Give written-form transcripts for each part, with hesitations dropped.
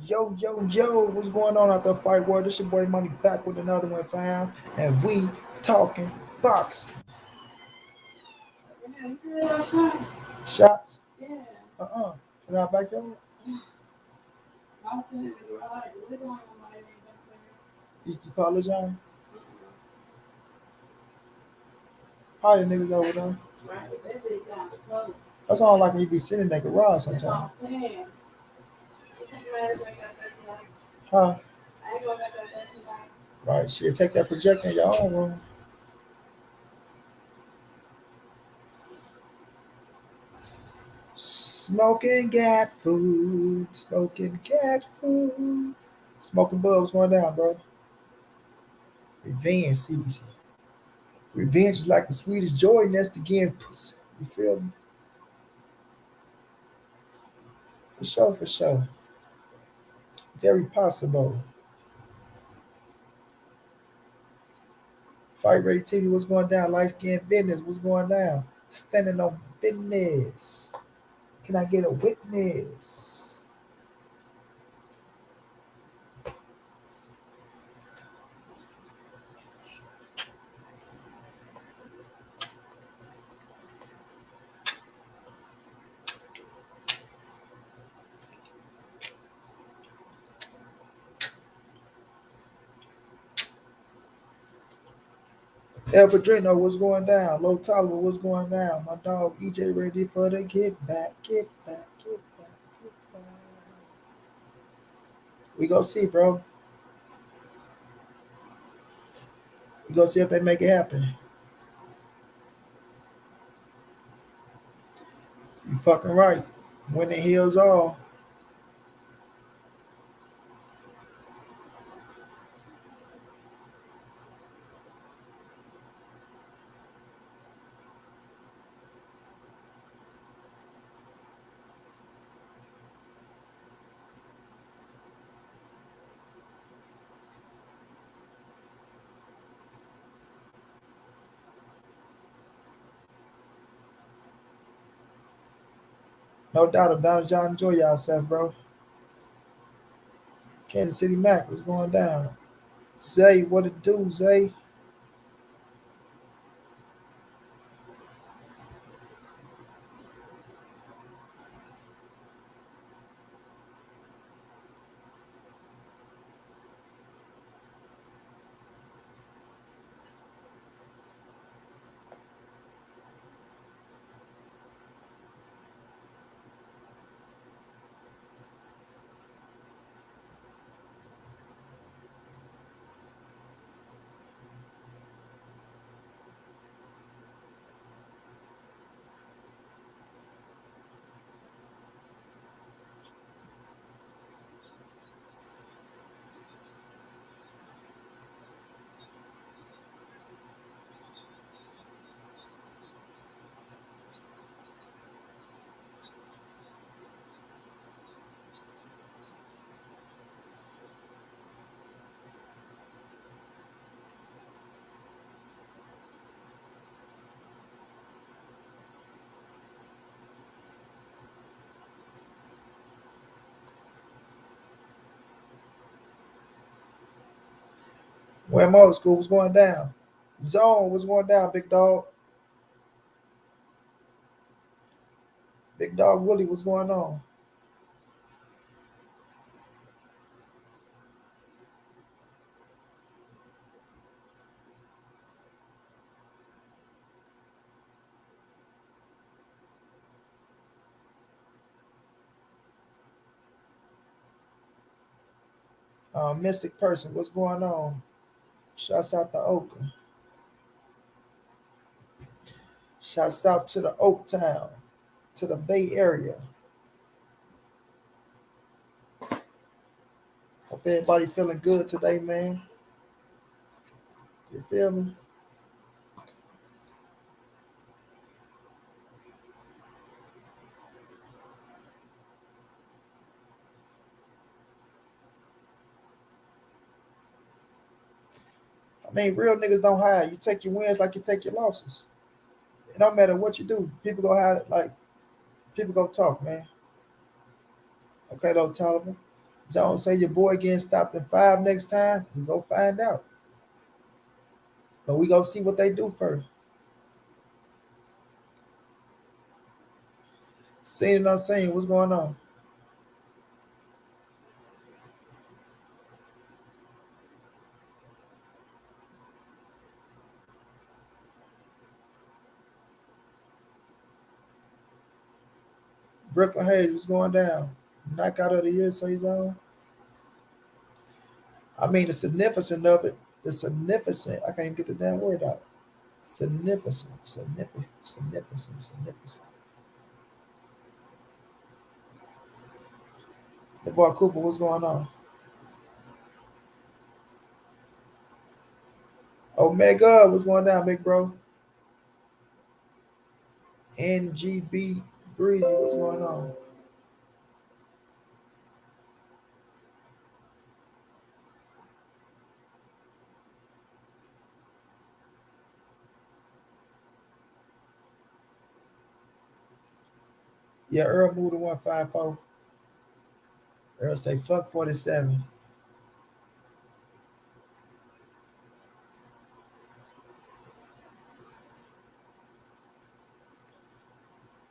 Yo, yo, yo, what's going on out there, fight world? This your boy Money back with another one, fam. And we talking boxing. Yeah, you heard those shots? Shots? Yeah. Uh-uh. In our backyard? I was sitting in the garage. We're going on my name back there. You call it, John? Probably the niggas over there. Right, but that shit sounded close. That's all like when you be sitting in that garage That's what sometimes. I'm saying. You think your ass back out there tonight? Huh? I ain't going back out there tonight. Right, shit. Take that projector in your own room. Smoking cat food. Smoking cat food. Smoking bubs going down, bro. Revenge season. Revenge is like the sweetest joy nest again, pussy. You feel me? For sure, for sure. Very possible. Fight Ready TV, what's going down? Light skin business, what's going down? Standing on business. Can I get a witness? El Padrino, what's going down? Low Tolliver, what's going down? My dog EJ ready for the get back, get back, get back, get back. We gonna see, bro. We gonna see if they make it happen. You fucking right. When it heals all. No doubt about it, y'all enjoy yourself, bro. Kansas City Mac, what's going down? Zay, what it do, Zay? VENMO school, what's going down? Zone, what's going down, big dog? Big dog Willie, what's going on? Mystic person, what's going on? Shouts out to Oakland. Shouts out to the Oak Town, to the Bay Area. Hope everybody feeling good today, man. You feel me? I mean, real niggas don't hide. You take your wins like you take your losses. It don't matter what you do. People gonna hide it like people gonna talk, man. Okay, though, Taliban. So don't say your boy getting stopped in 5 next time. We go find out. But we go see what they do first. Seeing and unseen, what's going on? Brooklyn Hayes, what's going down? Knockout of the year, so he's on. I mean, the significance of it, the significant, I can't even get the damn word out. Significant. LeVar Cooper, what's going on? Omega, what's going down, big bro? NGB Breezy, what's going on? Yeah, Earl moved to 154. Earl say fuck 47.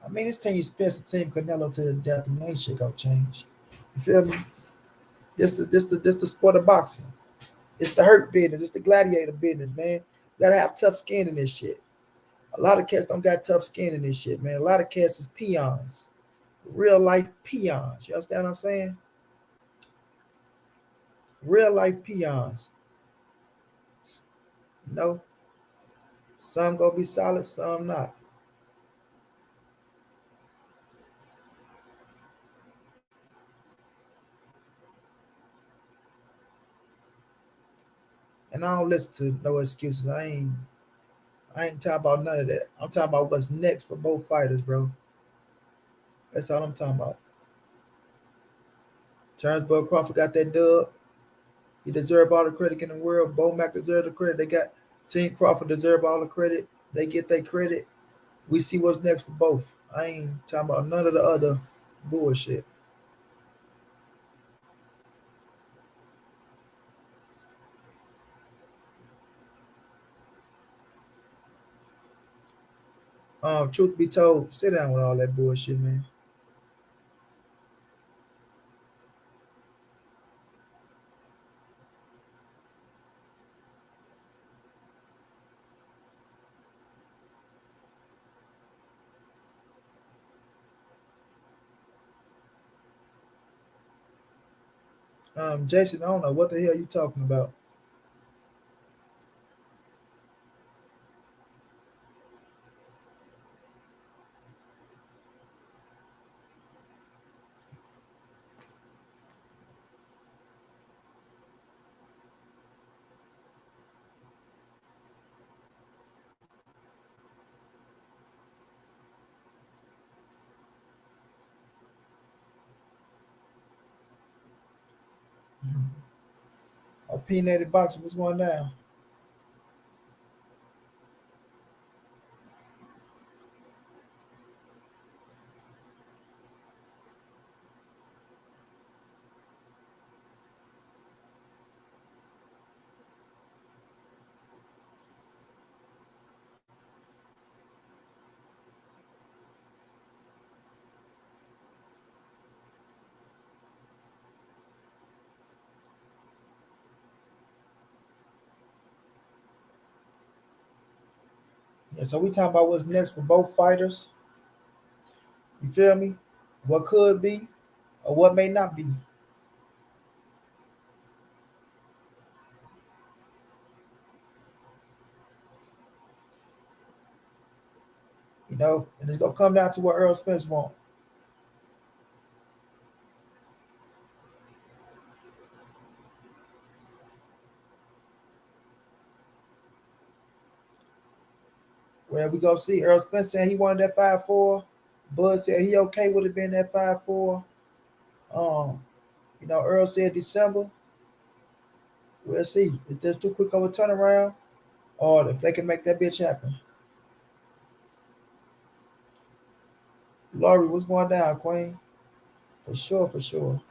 I mean, this team Spence team Canelo to the death, and ain't shit gonna change. You feel me? This the sport of boxing. It's the hurt business. It's the gladiator business, man. You gotta have tough skin in this shit. A lot of cats don't got tough skin in this shit, man. A lot of cats is peons, real life peons. You understand what I'm saying? Real life peons. You know, some gonna be solid, some not. And I don't listen to no excuses. I ain't talking about none of that. I'm talking about what's next for both fighters, bro. That's all I'm talking about. Terence Crawford got that dub. He deserved all the credit in the world. Bo Mac deserved the credit. They got Team Crawford deserve all the credit. They get their credit. We see what's next for both. I ain't talking about none of the other bullshit. Truth be told, sit down with all that bullshit, man. Jason, I don't know what the hell you talking about. Opinionated boxing, what's going down? Yeah, so we talking about what's next for both fighters. You feel me? What could be or what may not be. You know, and it's gonna come down to what Earl Spence want. Well, we go see. Earl Spence said he wanted that 5-4. Bud said he okay with it being that 5-4. Um, Earl said December. We'll see. Is this too quick of a turnaround? Or if they can make that bitch happen. Laurie, what's going down, Queen? For sure, for sure.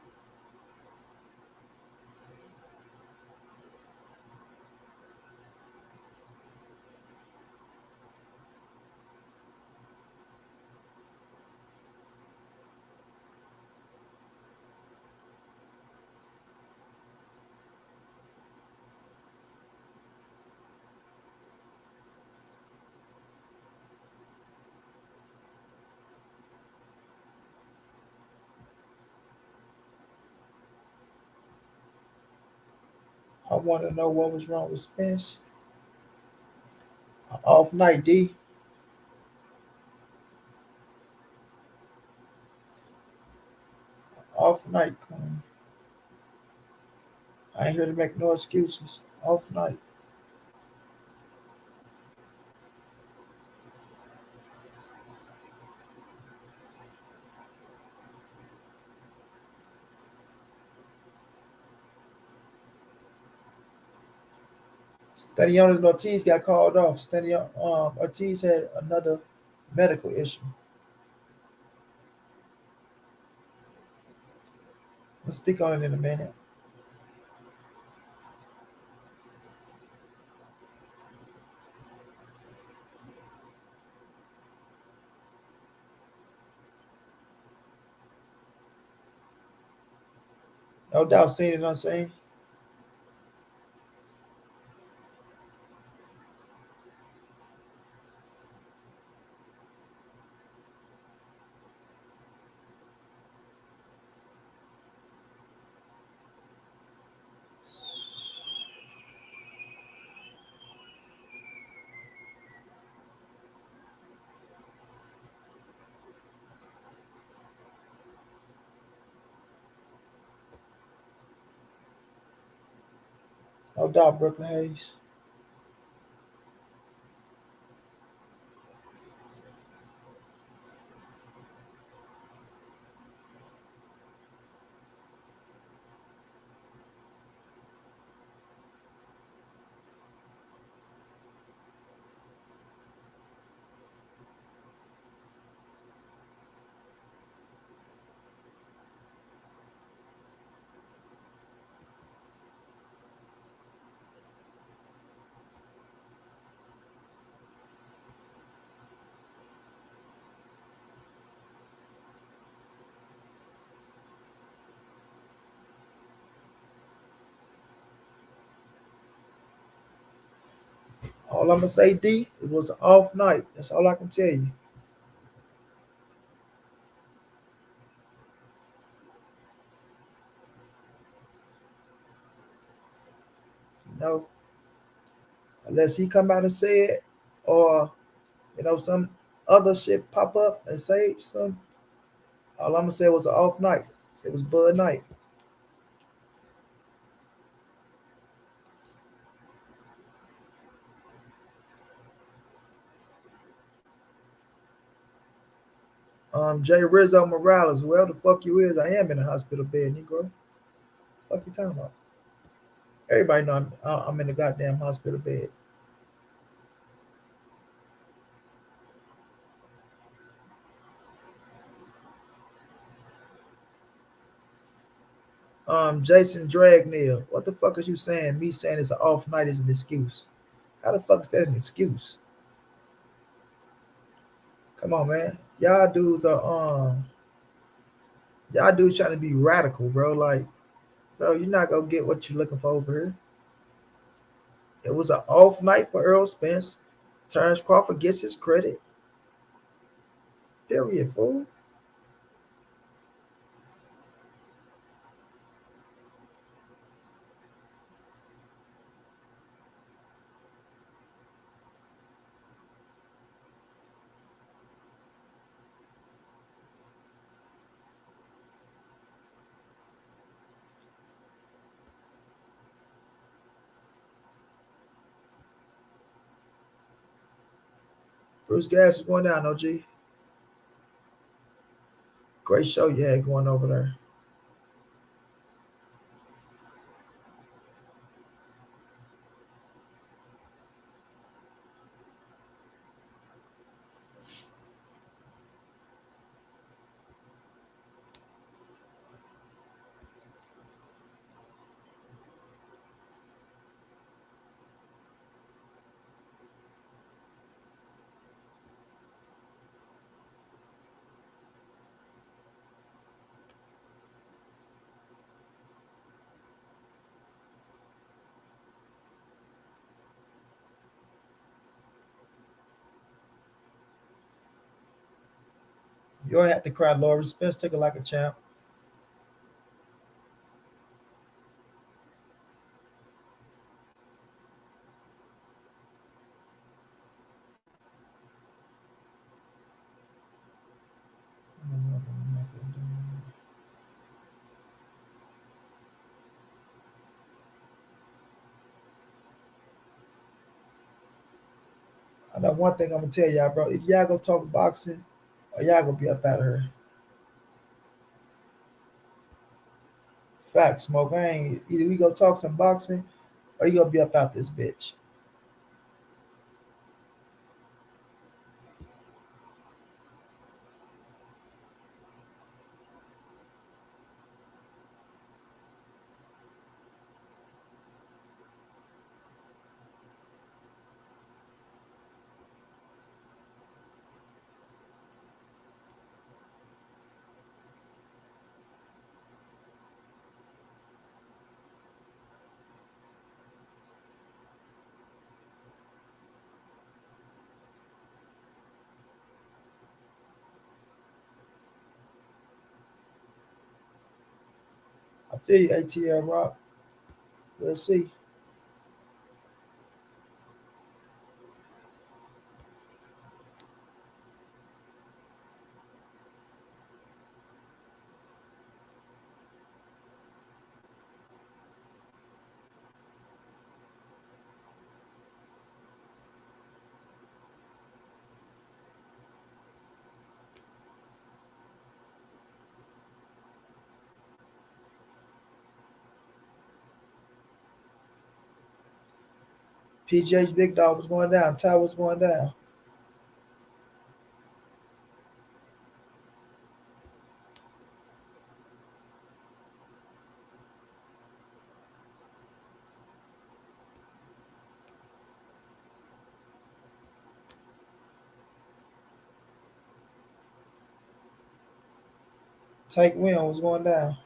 I want to know what was wrong with Spence. Off night, D. Off night, Queen. I ain't here to make no excuses. Off night. Stadion Ortiz got called off. Stadion Ortiz had another medical issue. We'll speak on it in a minute. No doubt, seen it unseen. No doubt, Brooklyn Hayes. All I'm gonna say, D, it was an off night. That's all I can tell you. You know, unless he come out and say it, or some other shit pop up and say some. All I'm gonna say was an off night. It was Bud night. Jay Rizzo Morales, whoever the fuck you is, I am in a hospital bed, Negro. Fuck you talking about? Everybody know I'm in the goddamn hospital bed. Jason Dragneel, what the fuck is you saying? Me saying it's an off night is an excuse. How the fuck is that an excuse? Come on, man. Y'all dudes trying to be radical, bro. Like, bro, you're not gonna get what you're looking for over here. It was an off night for Errol Spence. Terence Crawford gets his credit. Period, fool. Bruce Gas is going down, OG. Great show you had going over there. You don't have to cry, Laurie. Spence took it like a champ. I know one thing I'm gonna tell y'all, bro. If y'all gonna talk boxing, or y'all gonna be up out of here. Facts, smoke. I ain't either we go talk some boxing or you gonna be up out this bitch. I feel you, ATL Rock. We'll see. PJ's big dog was going down. Ty was going down. Tank Win was going down.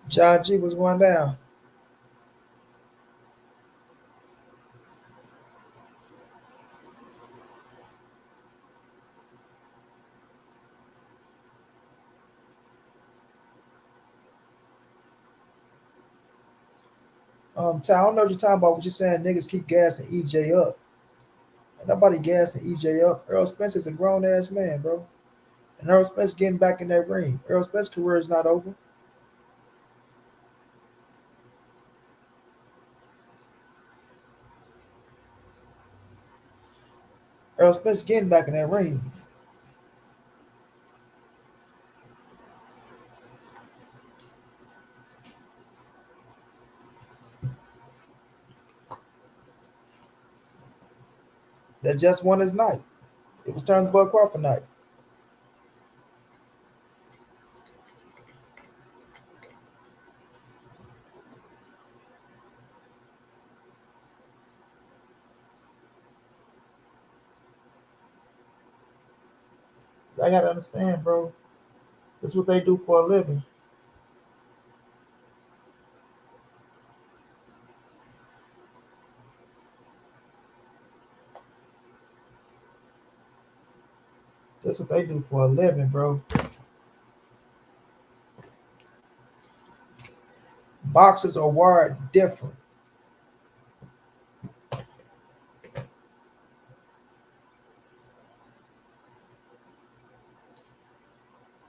John G was going down. Ty, I don't know what you're talking about. What you're saying? Niggas keep gassing EJ up. Ain't nobody gassing EJ up. Errol Spence is a grown ass man, bro. And Errol Spence getting back in that ring. Errol Spence's career is not over. Errol Spence getting back in that ring. That just won his night. It was Terence Bud Crawford night. I gotta understand, bro. That's what they do for a living. That's what they do for a living, bro. Boxers are wired different.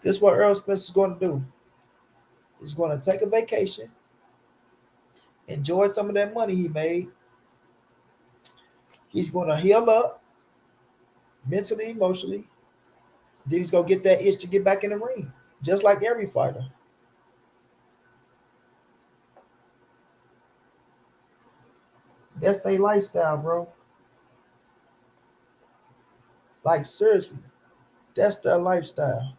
This is what Earl Spence is going to do. He's going to take a vacation, enjoy some of that money he made. He's going to heal up mentally, emotionally. Then he's going to get that itch to get back in the ring, just like every fighter. That's their lifestyle, bro. Like, seriously, that's their lifestyle.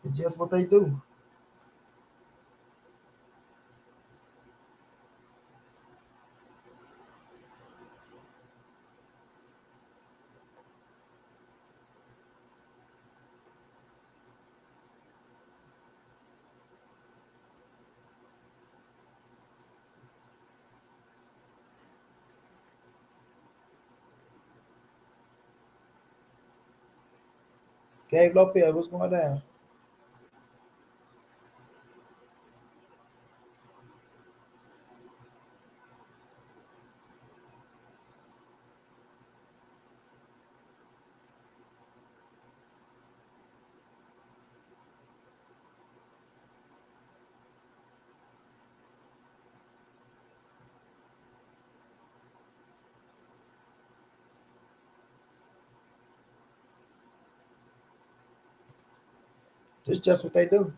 It's just what they do. Gabe Lopez, what's going down? It's just what they do.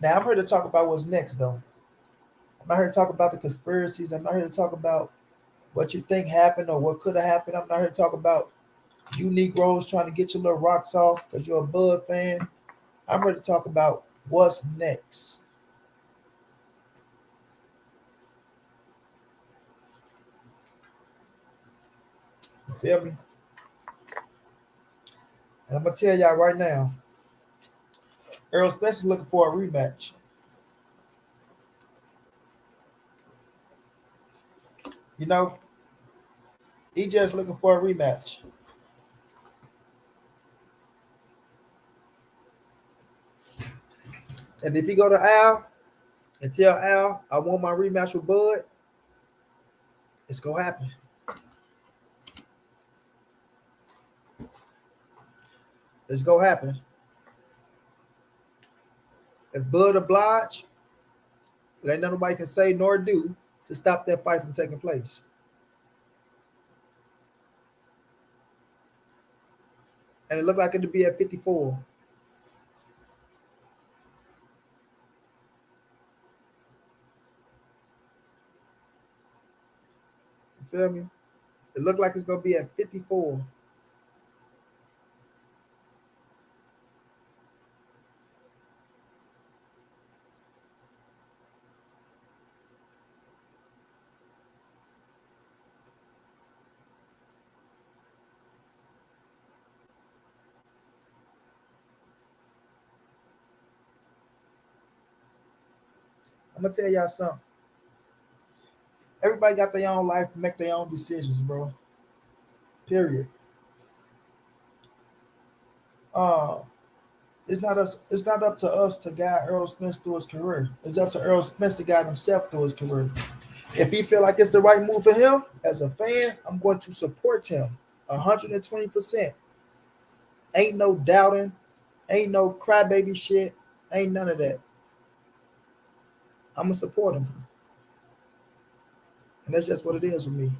Now, I'm here to talk about what's next, though. I'm not here to talk about the conspiracies. I'm not here to talk about what you think happened or what could have happened. I'm not here to talk about you Negroes trying to get your little rocks off because you're a Bud fan. I'm here to talk about what's next. You feel me? And I'm gonna tell y'all right now, Errol Spence is looking for a rematch. You know, he just looking for a rematch. And if he go to Al and tell Al, I want my rematch with Bud, it's gonna happen. It's gonna happen. If Bud oblige, there ain't nothing nobody can say nor do to stop that fight from taking place. And it looked like it'd be at 54. You feel me? It looked like it's gonna be at 54. I'm gonna tell y'all something. Everybody got their own life, make their own decisions, bro. Period. Uh, it's not us. It's not up to us to guide Earl Spence through his career. It's up to Earl Spence to guide himself through his career. If he feel like it's the right move for him, as a fan, I'm going to support him 120%. Ain't no doubting. Ain't no crybaby shit. Ain't none of that. I'm gonna support him, and that's just what it is with me.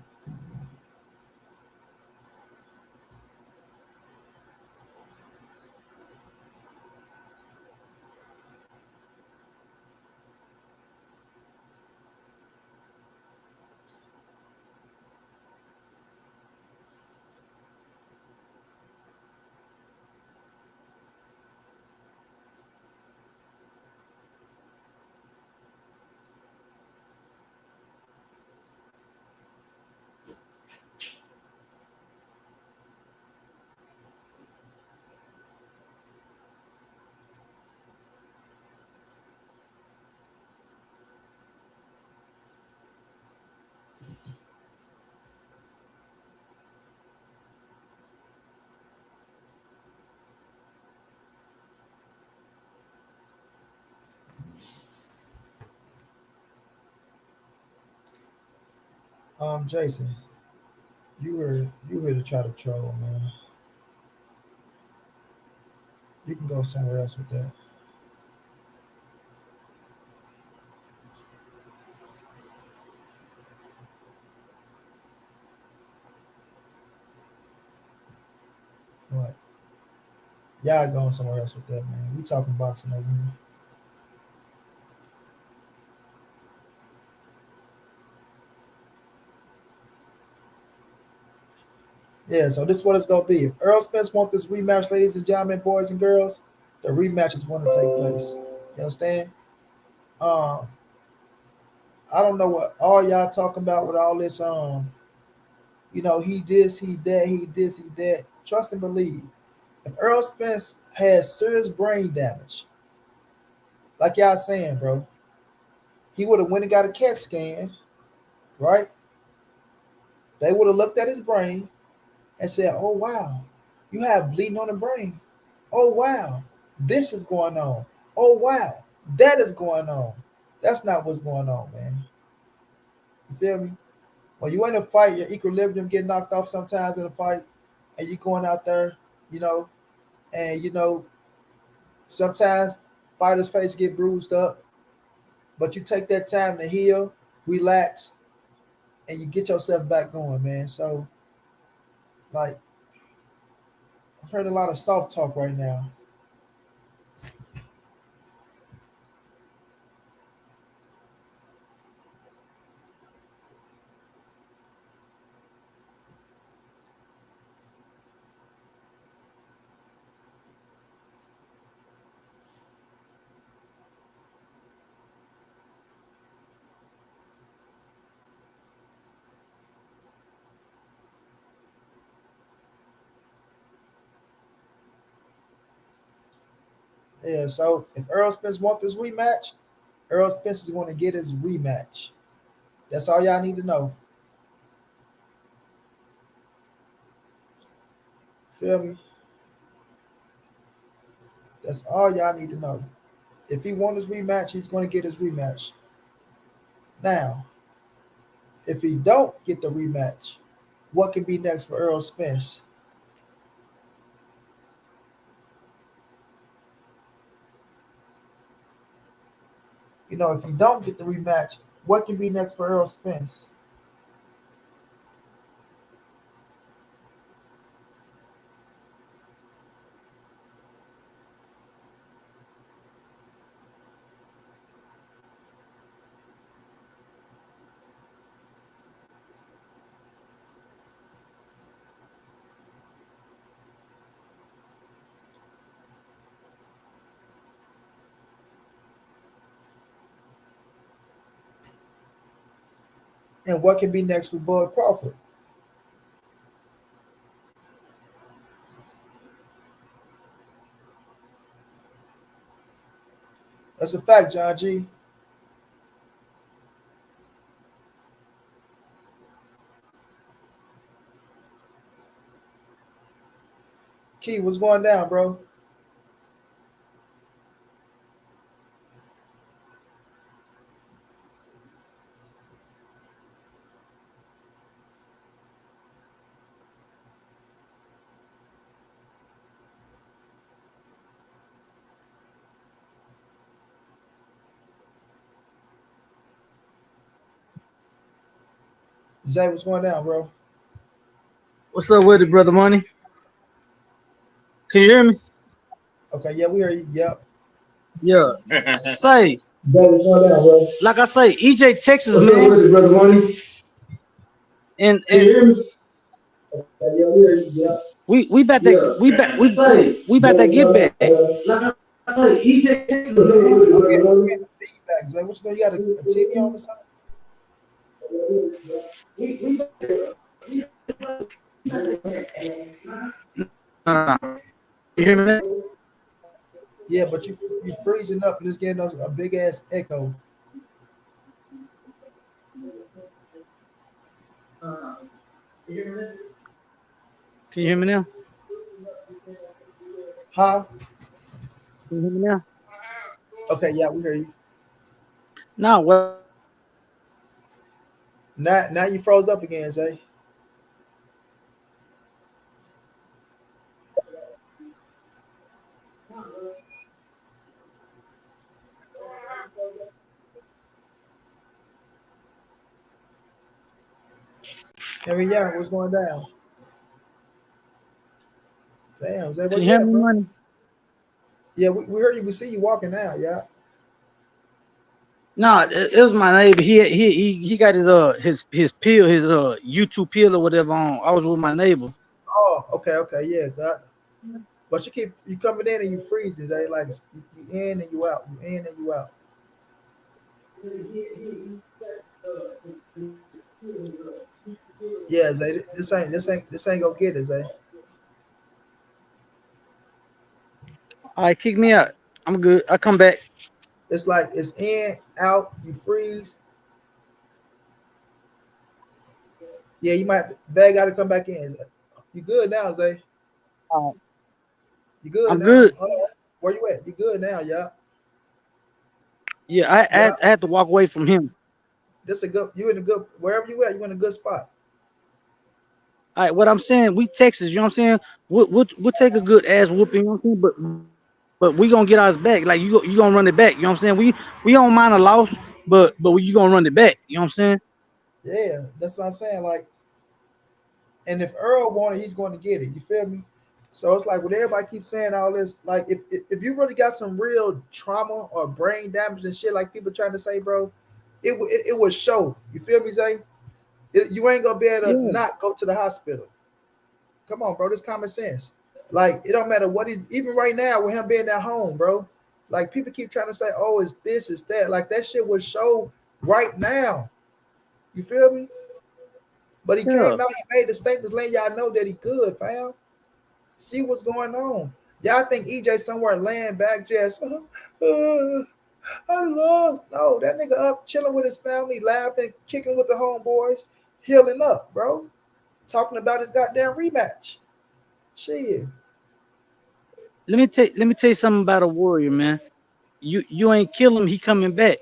Jason, you were to try to troll, man. You can go somewhere else with that. Right. Y'all going somewhere else with that, man. We talking boxing over here. Yeah, so this is what it's gonna be. If Earl Spence want this rematch, ladies and gentlemen, boys and girls, the rematch is going to take place. You understand? Um, I don't know what all y'all talking about with all this. He this, he that, he this, he that. Trust and believe. If Earl Spence has serious brain damage, like y'all saying, bro, he would have went and got a CAT scan, right? They would have looked at his brain and said, "Oh wow, you have bleeding on the brain. Oh wow, this is going on. Oh wow, that is going on." That's not what's going on, man. You feel me? When you in a fight, your equilibrium get knocked off sometimes in a fight, and you going out there, you know, and sometimes fighters' face get bruised up, but you take that time to heal, relax, and you get yourself back going, man. So, like, I've heard a lot of soft talk right now. Yeah, so if Earl Spence want this rematch, Earl Spence is going to get his rematch. That's all y'all need to know. Feel me? That's all y'all need to know. If he wants his rematch, he's going to get his rematch. Now, if he don't get the rematch, what can be next for Earl Spence? If he don't get the rematch, what can be next for Earl Spence? And what can be next for Bud Crawford? That's a fact, John G. Key, what's going down, bro? Zay, what's going down, bro? What's up with it, brother Money? Can you hear me? Okay, yeah, we hear you. Yep. Yeah. Say, Zay, what's going down, bro? like I say, EJ Texas, What's up man, with it, brother Money? Can you and hear me? Okay, yeah, we hear you. Yep. we about that Yeah. we back Say, we about Zay, that what's get going down, back. bro? Like I say, EJ Texas, What's up man. with it, brother Money? Feedback, Zay. What you know? You got a TV on or something? We You hear me now? Yeah, but you freezing up and it's getting us a big ass echo. Can you hear me now? Huh? Can you hear me now? Okay, yeah, we hear you. No, what Now you froze up again, Zay. Henry Young, what's going down? Damn, Zay, Can where you you hear at, me, bro? money? Yeah, we heard you. We see you walking now. Yeah. No, it was my neighbor. He got his pill, his YouTube pill or whatever on. I was with my neighbor. Oh, okay, yeah, God. But you coming in and you freezing, Zay. Like you in and you out, you in and you out. Yeah, Zay. This ain't gonna get it, Zay. All right, kick me out. I'm good. I come back. It's like it's in, out, you freeze. Yeah, you might bag got to come back in. You good now, Zay? All right. You good I'm now? good. Hold on. Where you at? You good now? Yeah, Yeah, yeah. I had to walk away from him. This a good. You in a good wherever you at. You in a good spot. All right, what I'm saying, we Texas, you know what I'm saying? We'll take a good ass whooping, you know what I'm saying? But we gonna get ours back. Like you gonna run it back, you know what I'm saying? We don't mind a loss, but you gonna run it back, you know what I'm saying? Yeah, that's what I'm saying. Like, and if Earl wanted, he's going to get it. You feel me? So it's like when everybody keeps saying all this, like if you really got some real trauma or brain damage and shit, like people trying to say, bro, it would show. You feel me, Zay? You ain't gonna be able to Yeah, not go to the hospital. Come on, bro. This common sense. Like it don't matter what he's even right now with him being at home, bro. Like people keep trying to say, oh, it's this, it's that. Like that shit would show right now. You feel me? But he yeah. came out, he made the statements letting y'all know that he good, fam. See what's going on. Y'all think EJ somewhere laying back just, I love. No, that nigga up chilling with his family, laughing, kicking with the homeboys, healing up, bro. Talking about his goddamn rematch. Shit. Let me tell you something about a warrior, man. You ain't kill him, he coming back.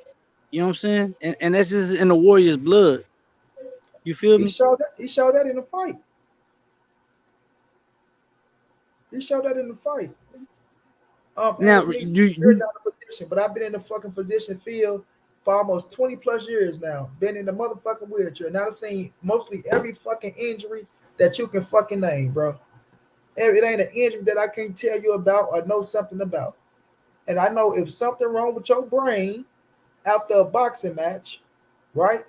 You know what I'm saying? And that's just in the warrior's blood. You feel He me? showed that. He showed that in the fight. He showed that in the fight. Now Ask me, you're you not a physician, but I've been in the fucking physician field for almost 20 plus years now. Been in the motherfucking wheelchair. Now I've seen mostly every fucking injury that you can fucking name, bro. It ain't an injury that I can't tell you about or know something about. And I know if something wrong with your brain after a boxing match, right?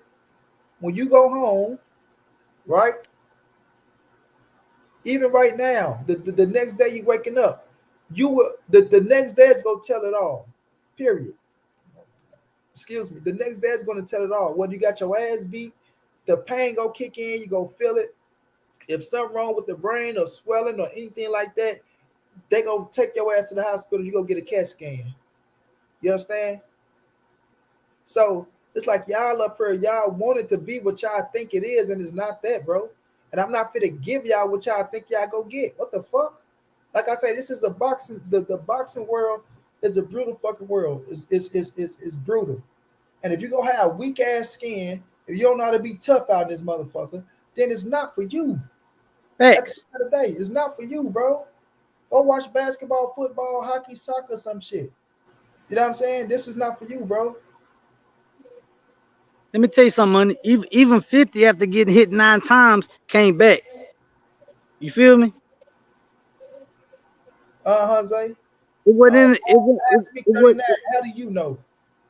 When you go home, right? Even right now, the next day you waking up, you will the next day is gonna tell it all. Period. Excuse me. The next day is gonna tell it all. Whether you got your ass beat, the pain go kick in, you go feel it. If something wrong with the brain or swelling or anything like that, they gonna take your ass to the hospital. You go get a CAT scan. You understand? So it's like y'all up here, y'all want it to be what y'all think it is, and it's not that, bro. And I'm not fit to give y'all what y'all think y'all go get. What the fuck? Like I say, this is a boxing. The boxing world is a brutal fucking world. It's brutal. And if you gonna have weak ass skin, if you don't know how to be tough out in this motherfucker, then it's not for you. At the facts. end of the day, it's not for you, bro. Go watch basketball, football, hockey, soccer, some shit. You know what I'm saying? This is not for you, bro. Let me tell you something, money. Even 50 after getting hit 9 times came back. You feel me? Jose. It wasn't in it, it, Ask me it, was 39. How do you know?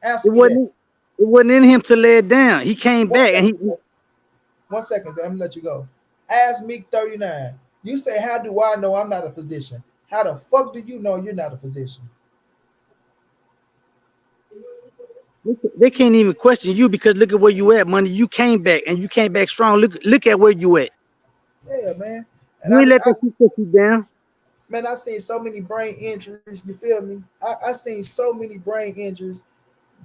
it Answer me that. wasn't it wasn't in him to lay it down. He came One back and second, he sir. 1 second, sir. I'm gonna let you go. Ask me 39. You say, how do I know I'm not a physician? How the fuck do you know you're not a physician? they can't even question you because look at where you at, money. You came back and you came back strong. Look at where you at. Yeah, man. And You ain't let that shit put you down. man, I seen so many brain injuries. You feel me? I seen so many brain injuries,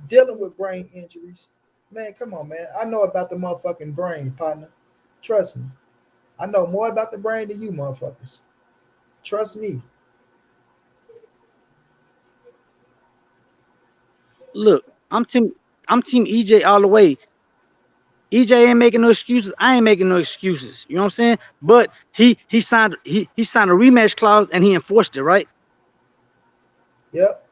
dealing with brain injuries. Man, come on, man. I know about the motherfucking brain, partner. Trust me. I know more about the brain than you motherfuckers. Trust me. Look, I'm team EJ all the way. EJ ain't making no excuses. I ain't making no excuses. You know what I'm saying? But he signed he signed a rematch clause and he enforced it, right? Yep.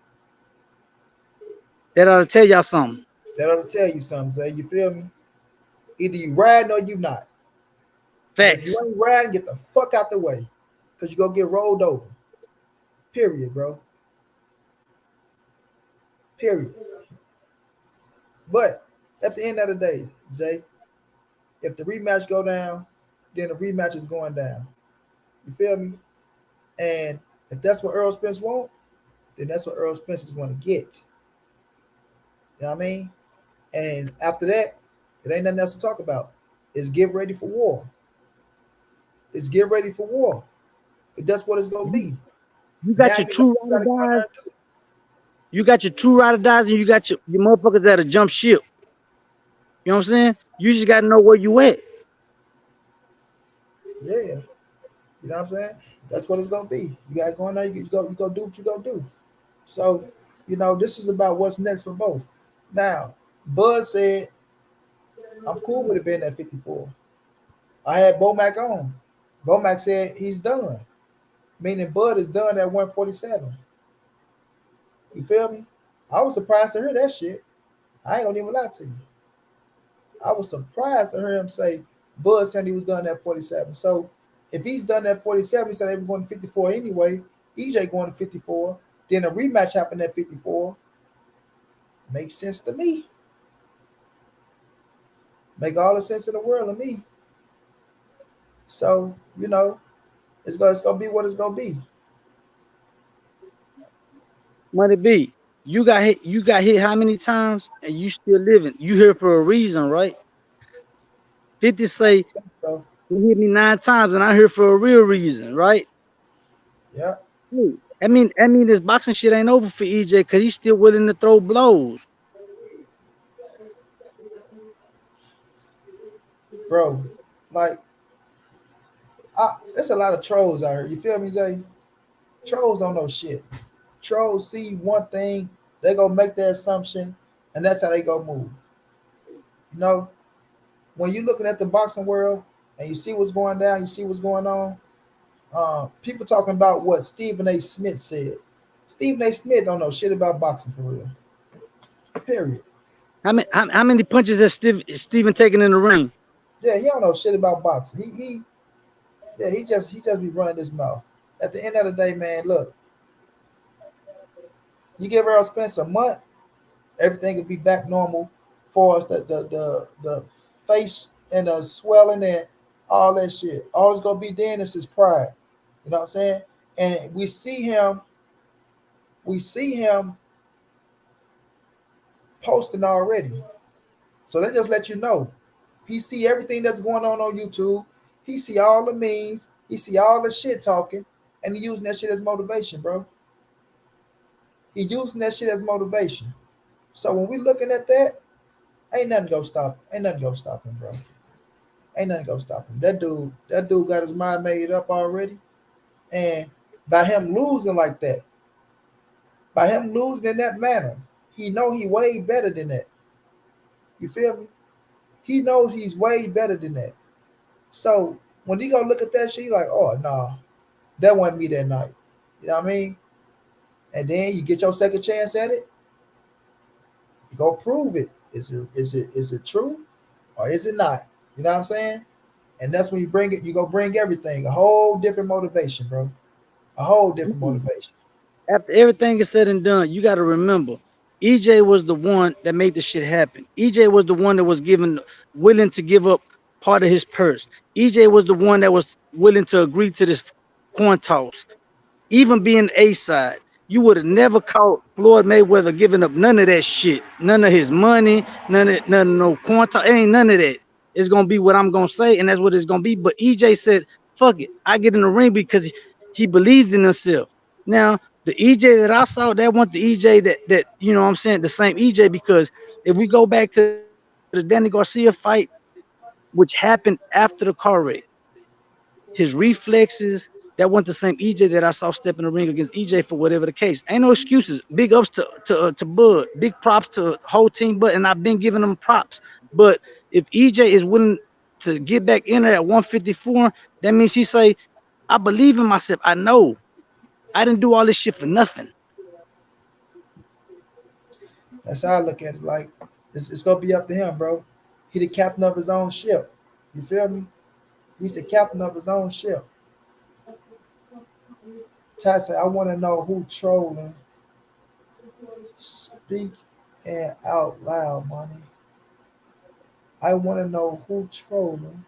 That ought to tell y'all something. That ought to tell you something, Zay. You feel me? Either you riding or you not. And if you Facts. ain't riding, get the fuck out the way. Cause you gonna get rolled over. Period, bro. Period. But at the end of the day, Zay, if the rematch go down, then the rematch is going down. You feel me? And if that's what Earl Spence want, then that's what Earl Spence is going to get. You know what I mean? And after that, it ain't nothing else to talk about. It's get ready for war. It's get ready for war. But that's what it's gonna You, be. you Now got your you know true you ride gotta go in there or dies. and do You got your true ride or dies, and you got your motherfuckers that'll jump ship. You know what I'm saying? You just gotta know where you at. it. Yeah. You know what I'm saying? That's what it's gonna be. You gotta go in there, you go do what you gonna do. So, this is about what's next for both. Now, Bud said, I'm cool with it being at 54. I had Bomac on. Bomac said he's done. Meaning Bud is done at 147. You feel me? I was surprised to hear that shit. I ain't gonna even lie to you. I was surprised to hear him say Bud said he was done at 47. So if he's done at 47, he said they were going to 54 anyway. EJ going to 54. Then a rematch happened at 54. Makes sense to me. Make all the sense in the world to me. So, it's gonna be what it's gonna be. Money B, you got hit how many times and you still living? You here for a reason, right? 50 say So he hit me 9 times and I here for a real reason, right? yeah, Hey, I mean this boxing shit ain't over for EJ because he's still willing to throw blows. bro. Like there's a lot of trolls out here. You feel me, Zay? Trolls don't know shit. Trolls see one thing, they gonna make their assumption, and that's how they go move. You know, when you're looking at the boxing world and you see what's going down, you see what's going on. People talking about what Stephen A. Smith said. Stephen A. Smith don't know shit about boxing for real. Period. How many punches has Steven taken in the ring? Yeah, he don't know shit about boxing. Yeah, he just be running his mouth. At the end of the day, man, look, you give Errol Spence a month, everything will be back normal for us. The face and the swelling and all that shit. All it's gonna be then is his pride. You know what I'm saying? And we see him posting already. So that just let you know. He see everything that's going on YouTube. He see all the memes. He see all the shit talking, and he using that shit as motivation, bro. He using that shit as motivation. So when we looking at that, ain't nothing gonna stop. Ain't nothing gonna stop him, bro. Ain't nothing gonna stop him. That dude got his mind made up already. And by him losing like that, by him losing in that manner, he know he way better than that. You feel me? He knows he's way better than that. So when you go look at that shit, you like, oh no, that wasn't me that night. You know what I mean? And then you get your second chance at it, you go prove it. Is it true or is it not? You know what I'm saying? And that's when you bring it, you go bring everything, a whole different motivation, bro. A whole different motivation. After everything is said and done, you got to remember, EJ was the one that made this shit happen. EJ was the one that was willing to give up part of his purse. EJ was the one that was willing to agree to this coin toss. Even being A side, you would have never caught Floyd Mayweather giving up none of that shit, none of his money, none of no coin toss, ain't none of that. It's gonna be what I'm gonna say, and that's what it's gonna be. But EJ said, "Fuck it, I get in the ring because he believed in himself." Now, the EJ that I saw, that wasn't the EJ that you know what I'm saying, the same EJ, because if we go back to the Danny Garcia fight, which happened after the car wreck, his reflexes, that wasn't the same EJ that I saw step in the ring against EJ for whatever the case. Ain't no excuses. Big ups to Bud. Big props to whole team Bud, and I've been giving them props. But if EJ is willing to get back in there at 154, that means he say, I believe in myself. I know I didn't do all this shit for nothing. That's how I look at it. Like it's gonna be up to him, bro. He the captain of his own ship. You feel me? He's the captain of his own ship. Ty said, I want to know who trolling. Speak and out loud, money. I want to know who trolling.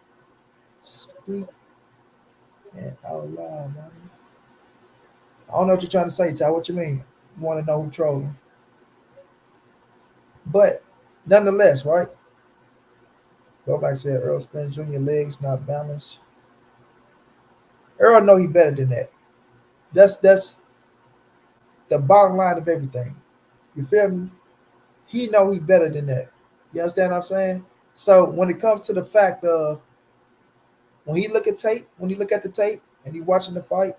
Speak and out loud, money. I don't know what you're trying to say, Ty. What you mean? You want to know who trolling? But nonetheless, right? Go back to Earl Spence Jr. legs not balanced. Earl know he better than that. That's the bottom line of everything. You feel me? He know he better than that. You understand what I'm saying? So when it comes to the fact of when he look at the tape and he watching the fight,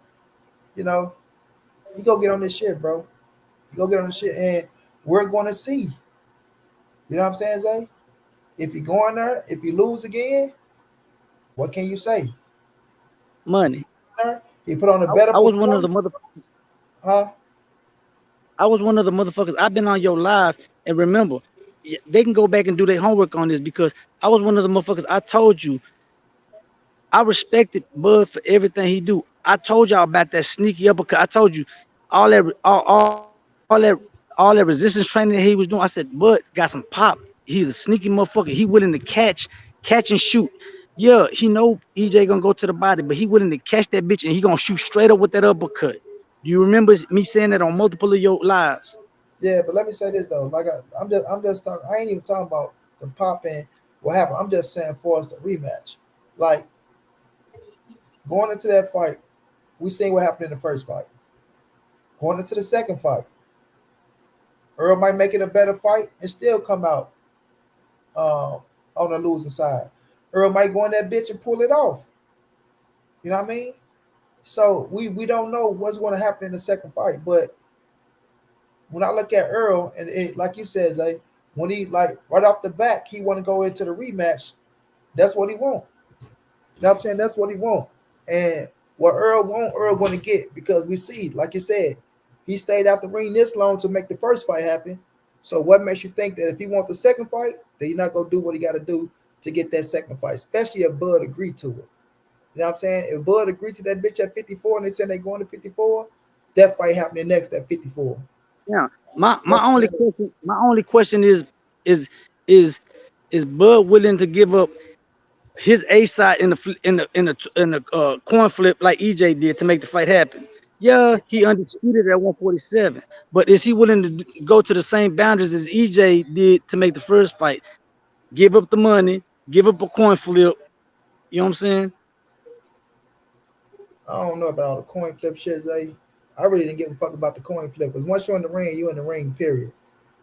you know, he go get on this shit, bro. He go get on this shit, and we're gonna see. You know what I'm saying, Zay? If you go in there, if you lose again, what can you say? If you Money. go in there, he put on a better I was one of the performance, mother. huh? I was one of the motherfuckers. I've been on your live, and remember, they can go back and do their homework on this because I was one of the motherfuckers. I told you I respected Bud for everything he do. I told y'all about that sneaky uppercut. I told you all that resistance training that he was doing. I said Bud got some pop. He's a sneaky motherfucker. He willing to catch and shoot. Yeah, he know EJ gonna go to the body, but he willing to catch that bitch and he gonna shoot straight up with that uppercut. Do you remember me saying that on multiple of your lives? Yeah, but let me say this though. Like I'm just talking. I ain't even talking about the pop and what happened. I'm just saying for us the rematch. Like going into that fight, we seen what happened in the first fight. Going into the second fight, Earl might make it a better fight and still come out on the losing side. Earl might go in that bitch and pull it off. You know what I mean? So we don't know what's going to happen in the second fight. But when I look at Earl, and like you said, Zay, when he like right off the back, he want to go into the rematch. That's what he want. You know what I'm saying? That's what he want. And what Earl want, Earl going to get because we see, like you said, he stayed out the ring this long to make the first fight happen. So what makes you think that if he wants the second fight, that he's not gonna do what he got to do to get that second fight, especially if Bud agreed to it. You know what I'm saying? If Bud agreed to that bitch at 54 and they said they going to 54, that fight happening next at 54. Yeah. My only question is is is Bud willing to give up his A side in the coin flip like EJ did to make the fight happen? Yeah, he undisputed at 147, but is he willing to go to the same boundaries as EJ did to make the first fight? Give up the money, give up a coin flip. You know what I'm saying? I don't know about all the coin flip shit, Zay. I really didn't give a fuck about the coin flip because once you're in the ring, you're in the ring, period.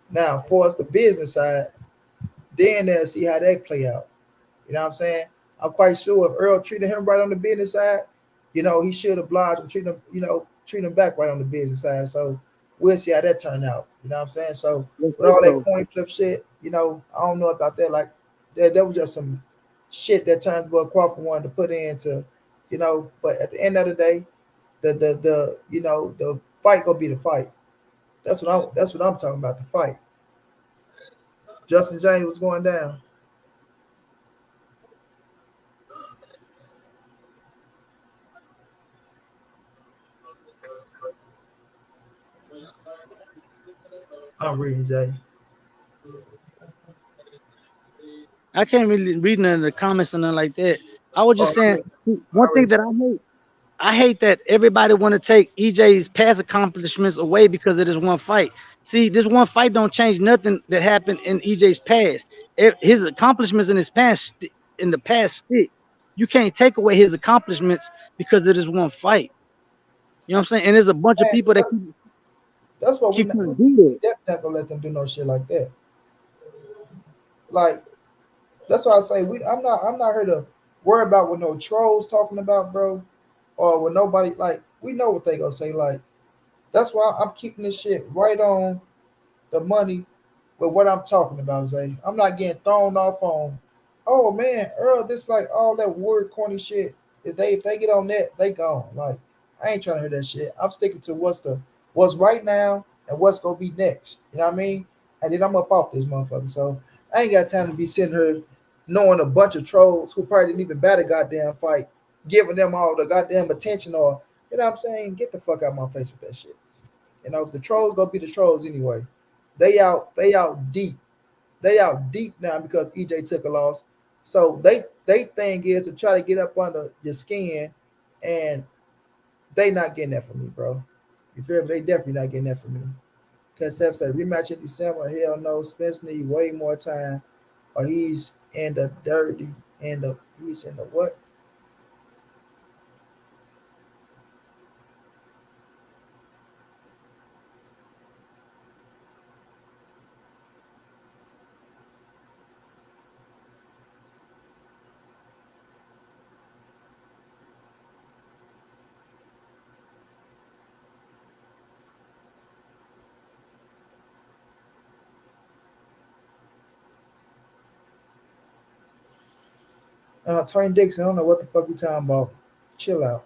Now, for us, the business side, then they'll see how they play out. You know what I'm saying? I'm quite sure if Earl treated him right on the business side, he should oblige and treat him back right on the business side. So we'll see how that turn out. You know what I'm saying? So Let's with hope all that so. coin flip shit, I don't know about that. Like that was just some shit that Terence Crawford wanted to put into, but at the end of the day, the fight gonna be the fight. That's what I'm talking about, the fight. Justin James was going down. I'm reading Jay. I can't really read none of the comments or nothing like that. I was Oh, just saying one I thing read. that I hate that everybody want to take EJ's past accomplishments away because of this one fight. See, this one fight don't change nothing that happened in EJ's past. His accomplishments in the past stick. You can't take away his accomplishments because of this one fight. You know what I'm saying? And there's a bunch of Man, people that that's what keep trying to we do that. definitely not gonna let them do no shit like that. Like that's why I say I'm not here to worry about what no trolls talking about, bro, or what nobody like. We know what they gonna say. Like that's why I'm keeping this shit right on the money with what I'm talking about, Zay. I'm not getting thrown off on Oh man, Earl, this like all that word corny shit. If they get on that, they gone. Like I ain't trying to hear that shit. I'm sticking to what's right now and what's gonna be next. You know what I mean? And then I'm up off this motherfucker. So I ain't got time to be sitting here knowing a bunch of trolls who probably didn't even bat a goddamn fight, giving them all the goddamn attention or you know what I'm saying? Get the fuck out of my face with that shit. You know, the trolls gonna be the trolls anyway. They out deep. They out deep now because EJ took a loss. So they thing is to try to get up under your skin, and they not getting that from me, bro. You feel me? They definitely not getting that from me. Because Steph said rematch in December. Hell no. Spence need way more time, or he's in the dirty and the he's in the what? Tony Dixon. I don't know what the fuck you talking about. Chill out.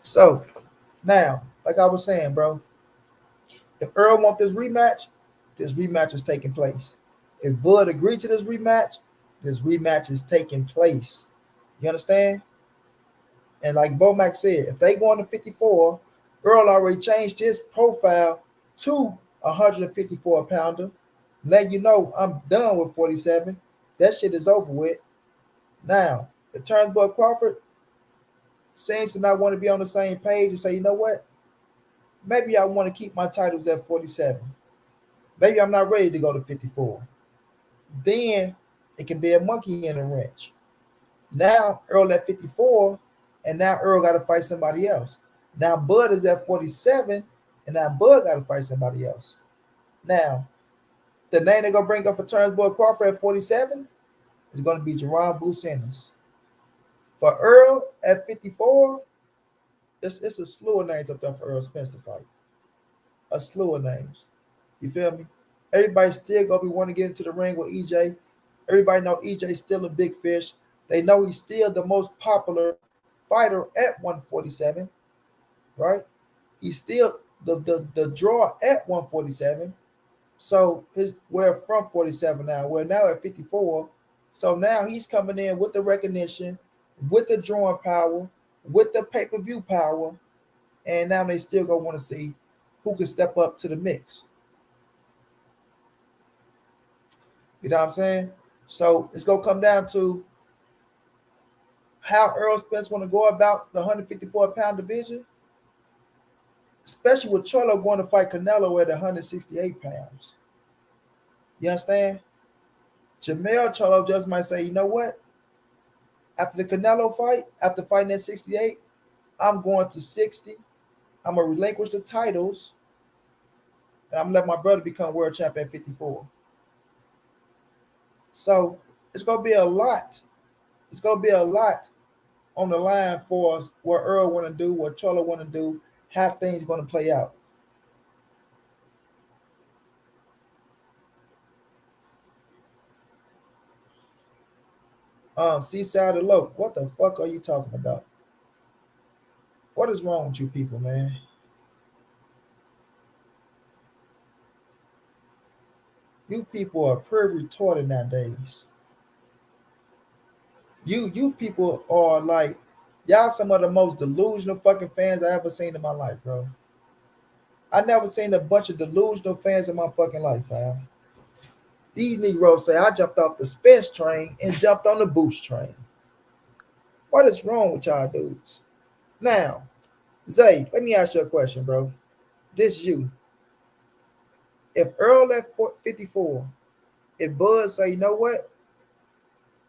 So now, like I was saying, bro, if Earl want this rematch is taking place. If Bud agreed to this rematch is taking place. You understand? And like Bomac said, if they go on to 54, Earl already changed his profile to 154 pounder. Let you know I'm done with 47. That shit is over with. Now, the Turnbull Crawford seems to not want to be on the same page and say, you know what? Maybe I want to keep my titles at 47. Maybe I'm not ready to go to 54. Then it can be a monkey in a wrench. Now Earl at 54, and now Earl got to fight somebody else. Now Bud is at 47, and now Bud got to fight somebody else. Now, the name they're going to bring up for Turnbull Crawford at 47 is going to be Jerron Boo Sanders. For Earl at 54, it's a slew of names up there for Earl Spence to fight. A slew of names. You feel me? Everybody still gonna be wanting to get into the ring with EJ. Everybody know EJ's still a big fish. They know he's still the most popular fighter at 147, right? He's still the draw at 147. So we're from 47 now. We're now at 54. So now he's coming in with the recognition, with the drawing power, with the pay-per-view power, and now they still gonna want to see who can step up to the mix. You know what I'm saying? So it's gonna come down to how Errol Spence want to go about the 154-pound division, especially with Charlo going to fight Canelo at 168 pounds. You understand? Jamel Charlo just might say, you know what? After the Canelo fight, after fighting at 68, I'm going to 60. I'm gonna relinquish the titles, and I'm gonna let my brother become world champion at 54. So it's gonna be a lot. It's gonna be a lot on the line for us. What Earl want to do, what Charlo want to do, how things gonna play out. Seaside Low. What the fuck are you talking about? What is wrong with you people, man? You people are pretty retarded nowadays. You people are like y'all some of the most delusional fucking fans I ever seen in my life, bro. I never seen a bunch of delusional fans in my fucking life, fam. These Negroes say I jumped off the Spence train and jumped on the Boost train. What is wrong with y'all dudes? Now, Zay, let me ask you a question, bro. This you. If Earl at 54, if Bud say, you know what?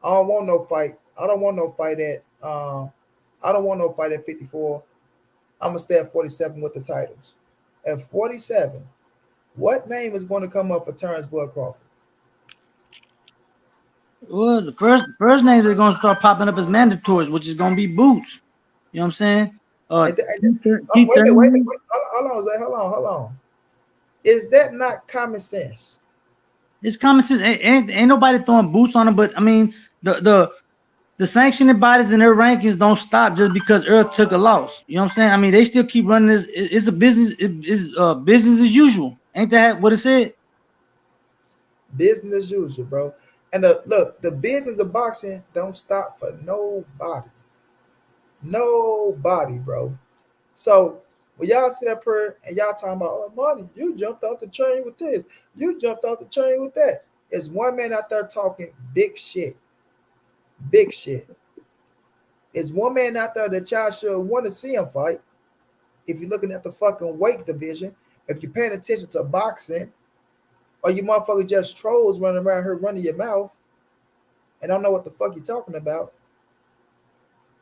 I don't want no fight. I don't want no fight at 54. I'm gonna stay at 47 with the titles. At 47, what name is going to come up for Terence Bud Crawford? Well, the first name that's gonna start popping up is mandatories, which is gonna be Boots. You know what I'm saying? Keith Wait a minute, wait a minute. Thurman. Hold on, Zay. Hold on. Is that not common sense? It's common sense. Ain't nobody throwing boots on him, but I mean the sanctioning bodies and their rankings don't stop just because Errol took a loss. You know what I'm saying? I mean, they still keep running this. It's a business. It's business as usual. Ain't that what it said? Business as usual, bro. And look, the business of boxing don't stop for nobody. Nobody, bro. So when y'all sit up here and y'all talking about, oh, money, you jumped off the train with this, you jumped off the train with that. It's one man out there talking big shit. Big shit. It's one man out there that y'all should want to see him fight. If you're looking at the fucking weight division, if you're paying attention to boxing, or you motherfuckers just trolls running around here running your mouth and don't know what the fuck you're talking about.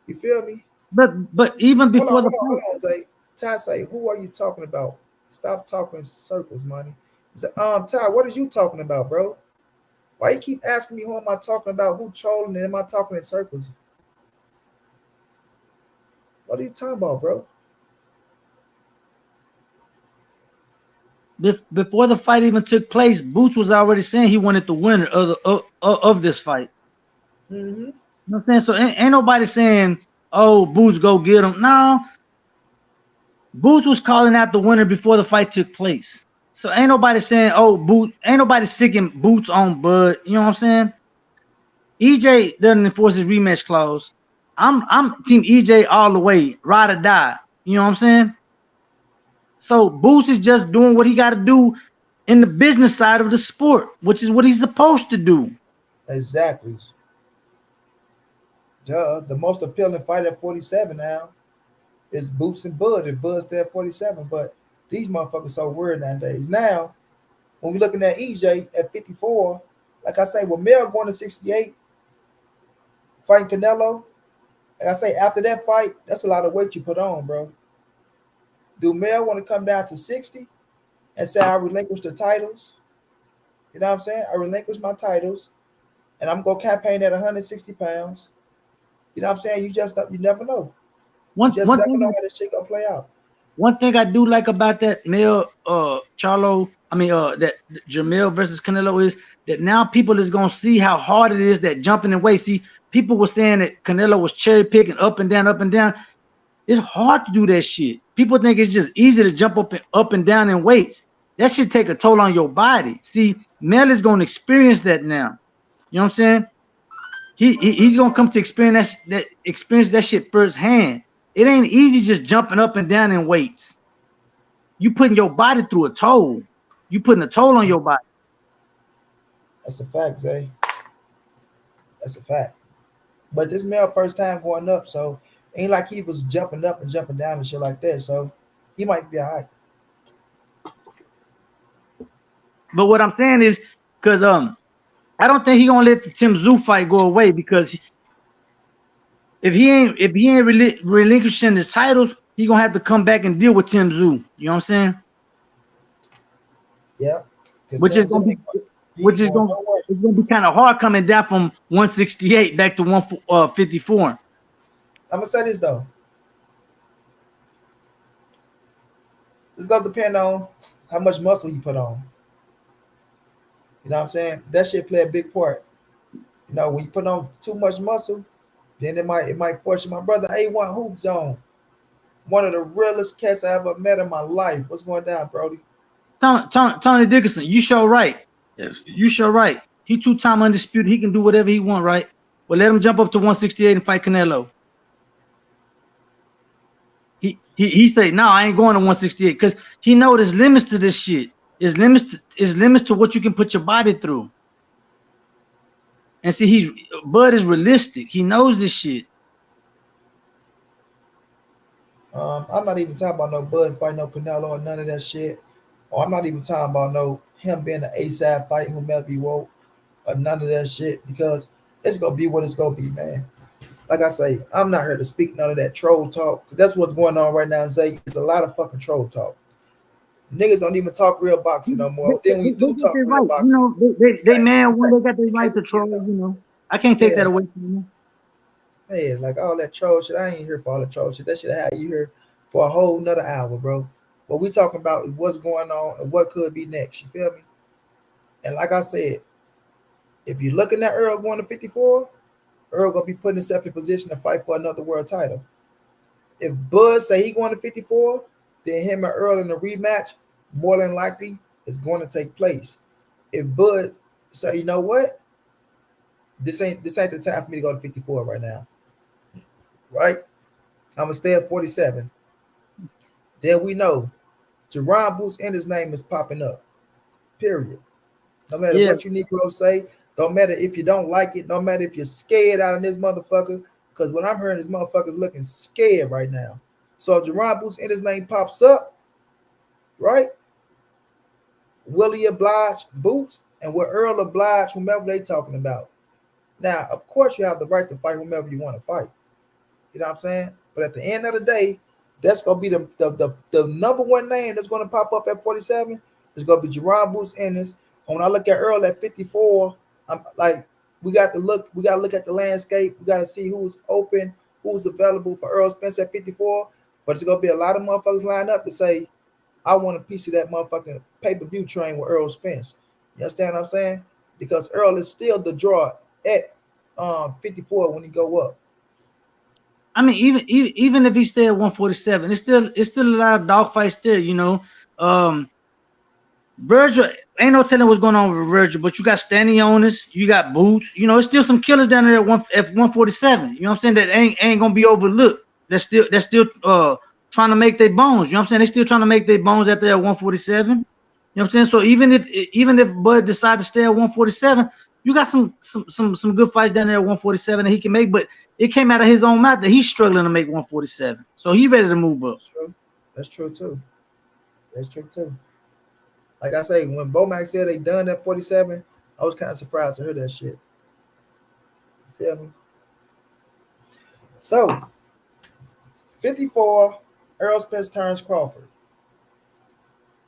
You feel me? But even before the Hold fight, on, Zay. Ty say, who are you talking about? Stop talking in circles, money. He said, Ty, what are you talking about, bro? Why you keep asking me who am I talking about? Who trolling and am I talking in circles? What are you talking about, bro? before the fight even took place, Boots was already saying he wanted the winner of this fight. Mm-hmm. You know what I'm saying? So ain't nobody saying, "Oh, Boots, go get him." No, Boots was calling out the winner before the fight took place. So ain't nobody saying, "Oh, Boots." Ain't nobody sicking Boots on Bud. You know what I'm saying? EJ doesn't enforce his rematch clause. I'm team EJ all the way, ride or die. You know what I'm saying? So Boots is just doing what he got to do in the business side of the sport, which is what he's supposed to do. Exactly. Duh. The most appealing fight at 47 now is Boots and Bud. And Bud's there at 47. But these motherfuckers so weird nowadays. Now, when we're looking at EJ at 54, like I say, with Mel going to 68, fighting Canelo, like I say, after that fight, that's a lot of weight you put on, bro. Do Mel want to come down to 60 and say, I relinquish the titles? You know what I'm saying? I relinquish my titles and I'm going to campaign at 160 pounds. You know what I'm saying? You never know. You One just one never know thing how this shit going to play out. one thing I do like about that Mel Charlo, that Jamil versus Canelo is that now people is gonna see how hard it is that jumping in weight. See, people were saying that Canelo was cherry picking up and down, up and down. It's hard to do that shit. People think it's just easy to jump up and down in weights. That should take a toll on your body. See, Mel is gonna experience that now. You know what I'm saying? He's gonna come to experience that shit firsthand. It ain't easy just jumping up and down in weights. You putting your body through a toll. You putting a toll on your body. That's a fact, Zay. That's a fact. But this Mel first time going up, so ain't like he was jumping up and jumping down and shit like that. So he might be all right. But what I'm saying is, because I don't think he gonna let the Tim Tszyu fight go away because if he ain't relinquishing his titles, he gonna have to come back and deal with Tim Tszyu. You know what I'm saying? Yeah. Because Which is Tim gonna Tszyu, be he which ain't is going gonna nowhere. it's gonna be kind of hard coming down from 168 back to 154. I'm gonna say this though. It's gonna depend on how much muscle you put on. You know what I'm saying? That shit play a big part. You know, when you put on too much muscle, then it might force you. My brother A1 Hoop Zone, one of the realest cats I ever met in my life. What's going down, Brody? Tony Dickinson, you sure right. Yes, you sure right. He 2-time undisputed. He can do whatever he want, right? But let him jump up to 168 and fight Canelo. He say, no, I ain't going to 168 because he know there's limits to this shit. There's limits to what you can put your body through. And see, Bud is realistic. He knows this shit. I'm not even talking about no Bud fight, no Canelo, or none of that shit. Or I'm not even talking about no him being an ASAP fight, whomever you want, or none of that shit, because it's gonna be what it's gonna be, man. like I say, I'm not here to speak none of that troll talk. That's what's going on right now. Zay, it's a lot of fucking troll talk. Niggas don't even talk real boxing no more. Then when we They do got talk their real right, you boxing, know. you They can't, man you when can't, they got their you can't right to even get troll, it up. you know. I can't take Yeah, that away from them. man, like all that troll shit. I ain't here for all the troll shit. That shit had you here for a whole nother hour, bro. What we talking about is what's going on and what could be next. You feel me? And like I said, if you're looking at Earl going to 54, Earl gonna be putting himself in position to fight for another world title. If Bud say he going to 54, then him and Earl in the rematch, more than likely, is going to take place. If Bud say, you know what, this ain't the time for me to go to 54 right now, right? I'm gonna stay at 47. Then we know Jerron Boots and his name is popping up. Period. No matter Yeah, what you Negroes say, don't matter if you don't like it, no matter if you're scared out of this motherfucker, because what I'm hearing is motherfuckers looking scared right now. So if Jerron Boots and his name pops up, right? Willie oblige Boots and will Earl oblige whomever they talking about. Now, of course, you have the right to fight whomever you want to fight. You know what I'm saying? But at the end of the day, that's gonna be the number one name that's gonna pop up at 47. It's gonna be Jerron Boots Ennis. And when I look at Earl at 54, I'm like, we gotta look at the landscape. We gotta see who's open, who's available for Earl Spence at 54. But it's gonna be a lot of motherfuckers lined up to say, I want a piece of that motherfucking pay-per-view train with Earl Spence. You understand what I'm saying? Because Earl is still the draw at 54 when he go up. I mean, even if he stay at 147, it's still a lot of dogfights there, you know. Um, Virgil, ain't no telling what's going on with Virgil, but you got Stanley Onis, you got Boots, you know, it's still some killers down there at 147. You know what I'm saying? That ain't gonna be overlooked. That's still trying to make their bones. You know what I'm saying? They still trying to make their bones out there at 147. You know what I'm saying? So even if Bud decide to stay at 147, you got some good fights down there at 147 that he can make, but it came out of his own mouth that he's struggling to make 147. So he ready to move up. That's true. That's true too. That's true too. Like I say, when Bomac said they done at 47, I was kind of surprised to hear that shit. You feel me? So 54, Errol Spence turns Crawford.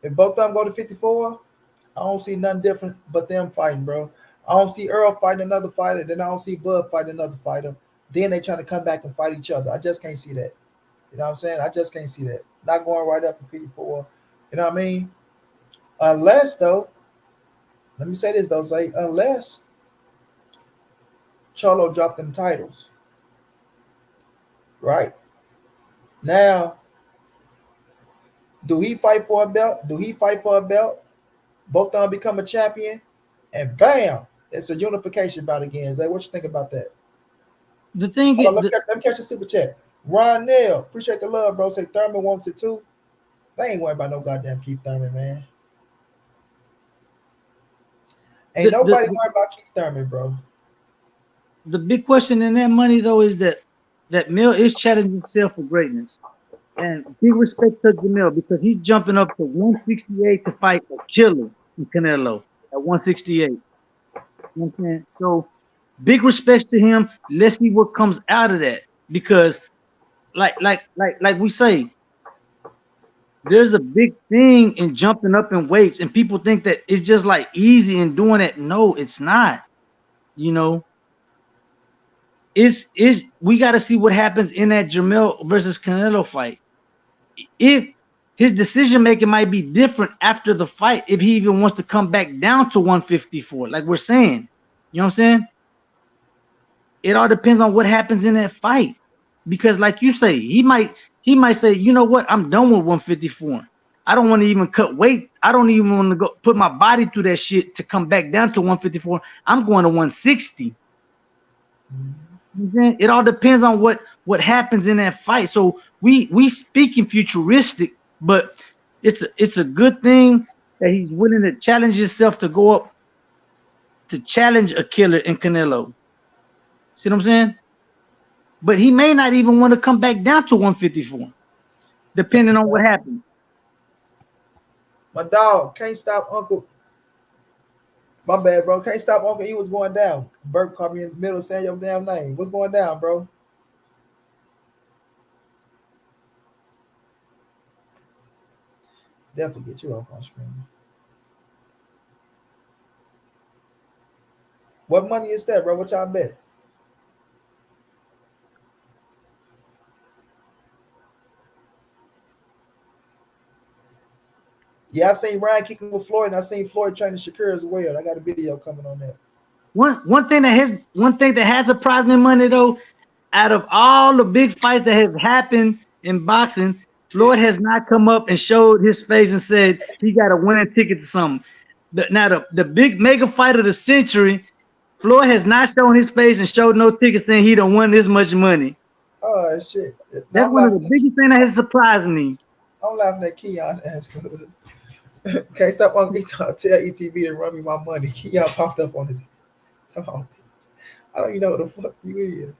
If both of them go to 54, I don't see nothing different but them fighting, bro. I don't see Earl fighting another fighter, then I don't see Bud fighting another fighter. Then they trying to come back and fight each other. I just can't see that. You know what I'm saying? I just can't see that. Not going right up to 54. You know what I mean? Unless though, let me say this though, say unless Charlo dropped them titles, right? Now, do he fight for a belt? Do he fight for a belt? Both of them become a champion, and bam, it's a unification bout again. Zay, what you think about that? The thing Hold is, on, let me catch a super chat. Ron Nail, appreciate the love, bro. Say Thurman wants it too. They ain't worried about no goddamn Keith Thurman, man. Ain't the, nobody the worried about Keith Thurman, bro. the big question in that money though is that Mill is challenging himself for greatness. And big respect to Jamil because he's jumping up to 168 to fight a killer in Canelo at 168. You know what I'm saying? So big respects to him. Let's see what comes out of that. Because like we say, there's a big thing in jumping up in weights, and people think that it's just like easy in doing it. No, it's not. You know, it's we got to see what happens in that Jamil versus Canelo fight. If his decision making might be different after the fight, if he even wants to come back down to 154, like we're saying, you know what I'm saying? It all depends on what happens in that fight, because like you say, he might say, you know what, I'm done with 154. I don't want to even cut weight. I don't even want to go put my body through that shit to come back down to 154. I'm going to 160. It all depends on what happens in that fight. So we speaking futuristic, but it's a good thing that he's willing to challenge himself to go up to challenge a killer in Canelo. See what I'm saying? But he may not even want to come back down to 154, That's a depending on what fact. happens. My dog can't stop Uncle. My bad, bro. Can't stop Uncle. He was going down. Burp caught me in the middle of saying your damn name. What's going down, bro? Definitely get you off on screen. What money is that, bro? What y'all bet? Yeah, I seen Ryan kicking with Floyd, and I seen Floyd training Shakur as well. I got a video coming on that. One thing that has surprised me money though, out of all the big fights that have happened in boxing, Floyd has not come up and showed his face and said he got a winning ticket to something. Now the big mega fight of the century, Floyd has not shown his face and showed no ticket saying he don't win this much money. Oh shit! That's one of the biggest things that has surprised me. I'm laughing at Keon. That's good. Can't stop on tell ETV to run me my money. Keon popped up on his. Oh, I don't even know what the fuck you is.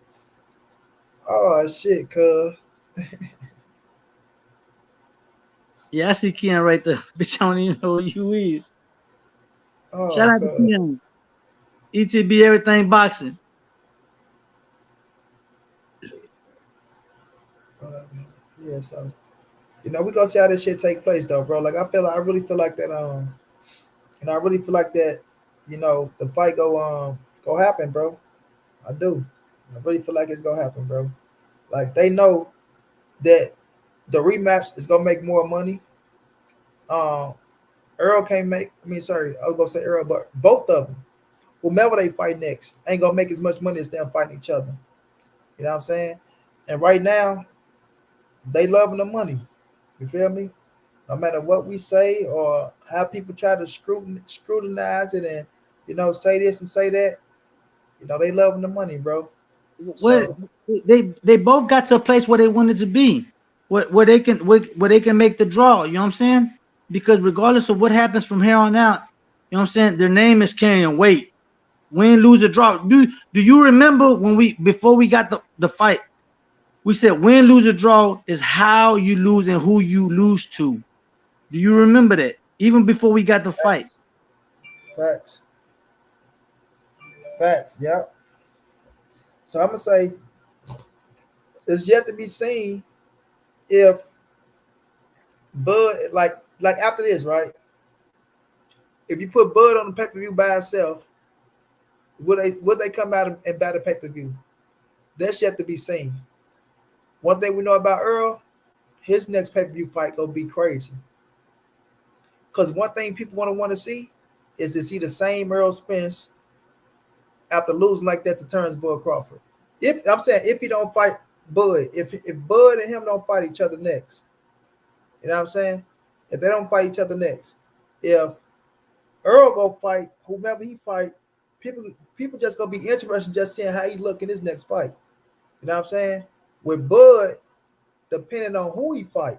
Oh shit, cuz. Yeah, I see Keon right there. Bitch, I don't even know who you is. Oh, Shout out to Keon. ETB everything boxing. Yeah, so we gonna see how this shit take place though, bro. Like I really feel like that I really feel like that, the fight go happen, bro. I do. I really feel like it's gonna happen, bro. Like they know that the rematch is gonna make more money. Errol can't make. I mean, sorry, I was gonna say Errol, but both of them, whomever they fight next, ain't gonna make as much money as them fighting each other. You know what I'm saying? And right now, they loving the money. You feel me? No matter what we say or how people try to scrutinize it and say this and say that, they loving the money, bro. What So they both got to a place where they wanted to be, where they can make the draw. You know what I'm saying? Because regardless of what happens from here on out, you know what I'm saying, their name is carrying weight. Win, lose, or draw. Do you remember when before we got the fight, we said win, lose, or draw is how you lose and who you lose to. Do you remember that? Even before we got the fight. Facts. Yep. So I'm gonna say it's yet to be seen if Bud like after this, right? If you put Bud on the pay-per-view by itself, would they come out and bat a pay-per-view? That's yet to be seen. One thing we know about Errol, his next pay-per-view fight gonna be crazy. Because one thing people want to see is to see the same Errol Spence after losing like that to Terence Bud Crawford. If he don't fight Bud, if Bud and him don't fight each other next, you know what I'm saying? If they don't fight each other next, if Errol go fight whomever he fight, people just gonna be interested just seeing how he look in his next fight. You know what I'm saying? With Bud, depending on who he fight.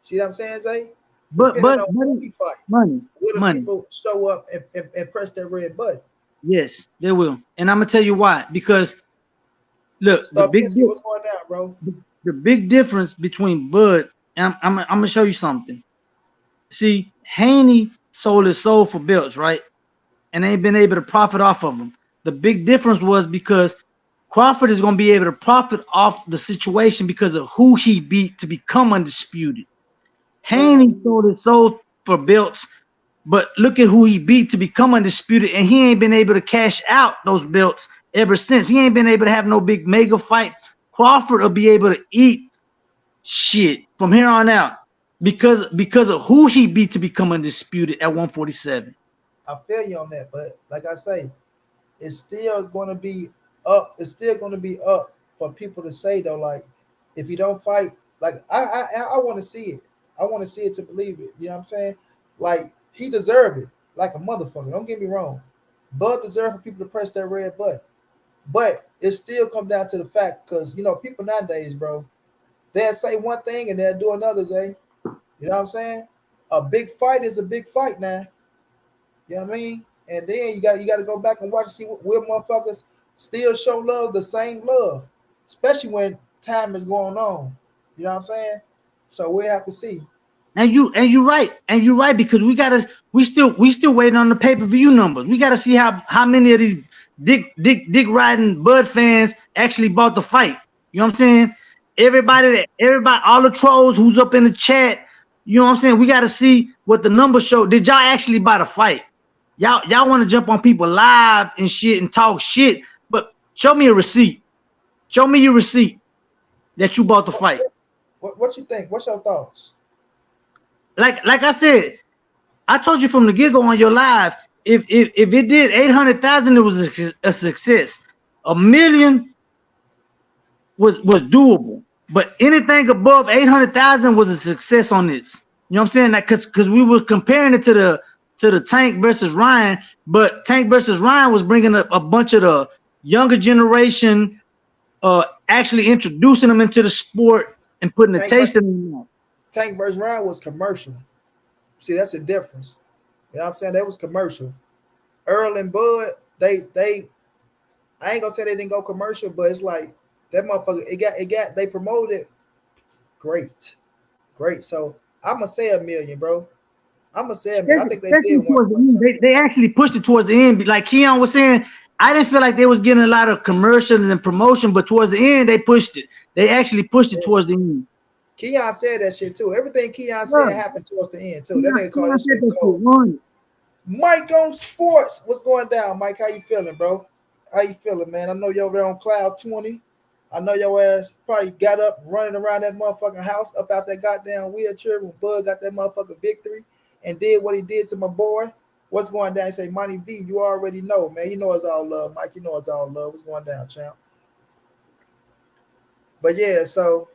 See what I'm saying, Zay? Depending on who he fight. Money. People show up and press that red button? Yes, they will. And I'm gonna tell you why. Because look, what's going down, bro? The big difference between Bud and I'm gonna show you something. See, Haney sold his soul for belts, right? And ain't been able to profit off of them. The big difference was because Crawford is gonna be able to profit off the situation because of who he beat to become undisputed. Haney sold his soul for belts, but look at who he beat to become undisputed, and he ain't been able to cash out those belts ever since. He ain't been able to have no big mega fight. Crawford will be able to eat shit from here on out because of who he beat to become undisputed at 147. I feel you on that, but like I say, it's still going to be up. It's still going to be up for people to say though, like if you don't fight, like I want to see it. I want to see it to believe it. You know what I'm saying? Like he deserved it, like a motherfucker. Don't get me wrong. Bud deserved for people to press that red button. But it still comes down to the fact because people nowadays, bro, they'll say one thing and they'll do another, Zay. You know what I'm saying? A big fight is a big fight now. You know what I mean? And then you got to go back and watch and see what motherfuckers still show love, the same love, especially when time is going on. You know what I'm saying? So we have to see. And you're right because we still waiting on the pay-per-view numbers. We gotta see how many of these dick riding Bud fans actually bought the fight. You know what I'm saying? Everybody, all the trolls who's up in the chat You know what I'm saying? We got to see what the numbers show. Did y'all actually buy the fight? Y'all want to jump on people live and shit and talk shit, but show me a receipt. Show me your receipt that you bought the fight. What you think? What's your thoughts? Like I said, I told you from the get-go on your live, if it did 800,000, it was a success. 1 million was doable, but anything above 800,000 was a success on this. You know what I'm saying? That because we were comparing it to the Tank versus Ryan, but Tank versus Ryan was bringing a bunch of the younger generation, actually introducing them into the sport and putting a taste in them. Tank versus Ryan was commercial. See, that's the difference. You know what I'm saying? That was commercial. Errol and Bud, they I ain't gonna say they didn't go commercial, but it's like that motherfucker, they promoted it great. So I'm gonna say 1 million, bro. I'm gonna say 1 million. I think they did one. They actually pushed it towards the end. Like Keon was saying, I didn't feel like they was getting a lot of commercials and promotion, but towards the end they pushed it. They actually pushed it towards the end. Keon said that shit too. Everything Keon said happened towards the end too. That nigga called that shit gold. Mike on sports. What's going down, Mike? How you feeling, bro? How you feeling, man? I know you're over there on cloud 20. I know your ass probably got up running around that motherfucking house up out that goddamn wheelchair when Bud got that motherfucking victory and did what he did to my boy. What's going down? He say, Monty B, you already know, man. You know it's all love, Mike. You know it's all love. What's going down, champ? But yeah, so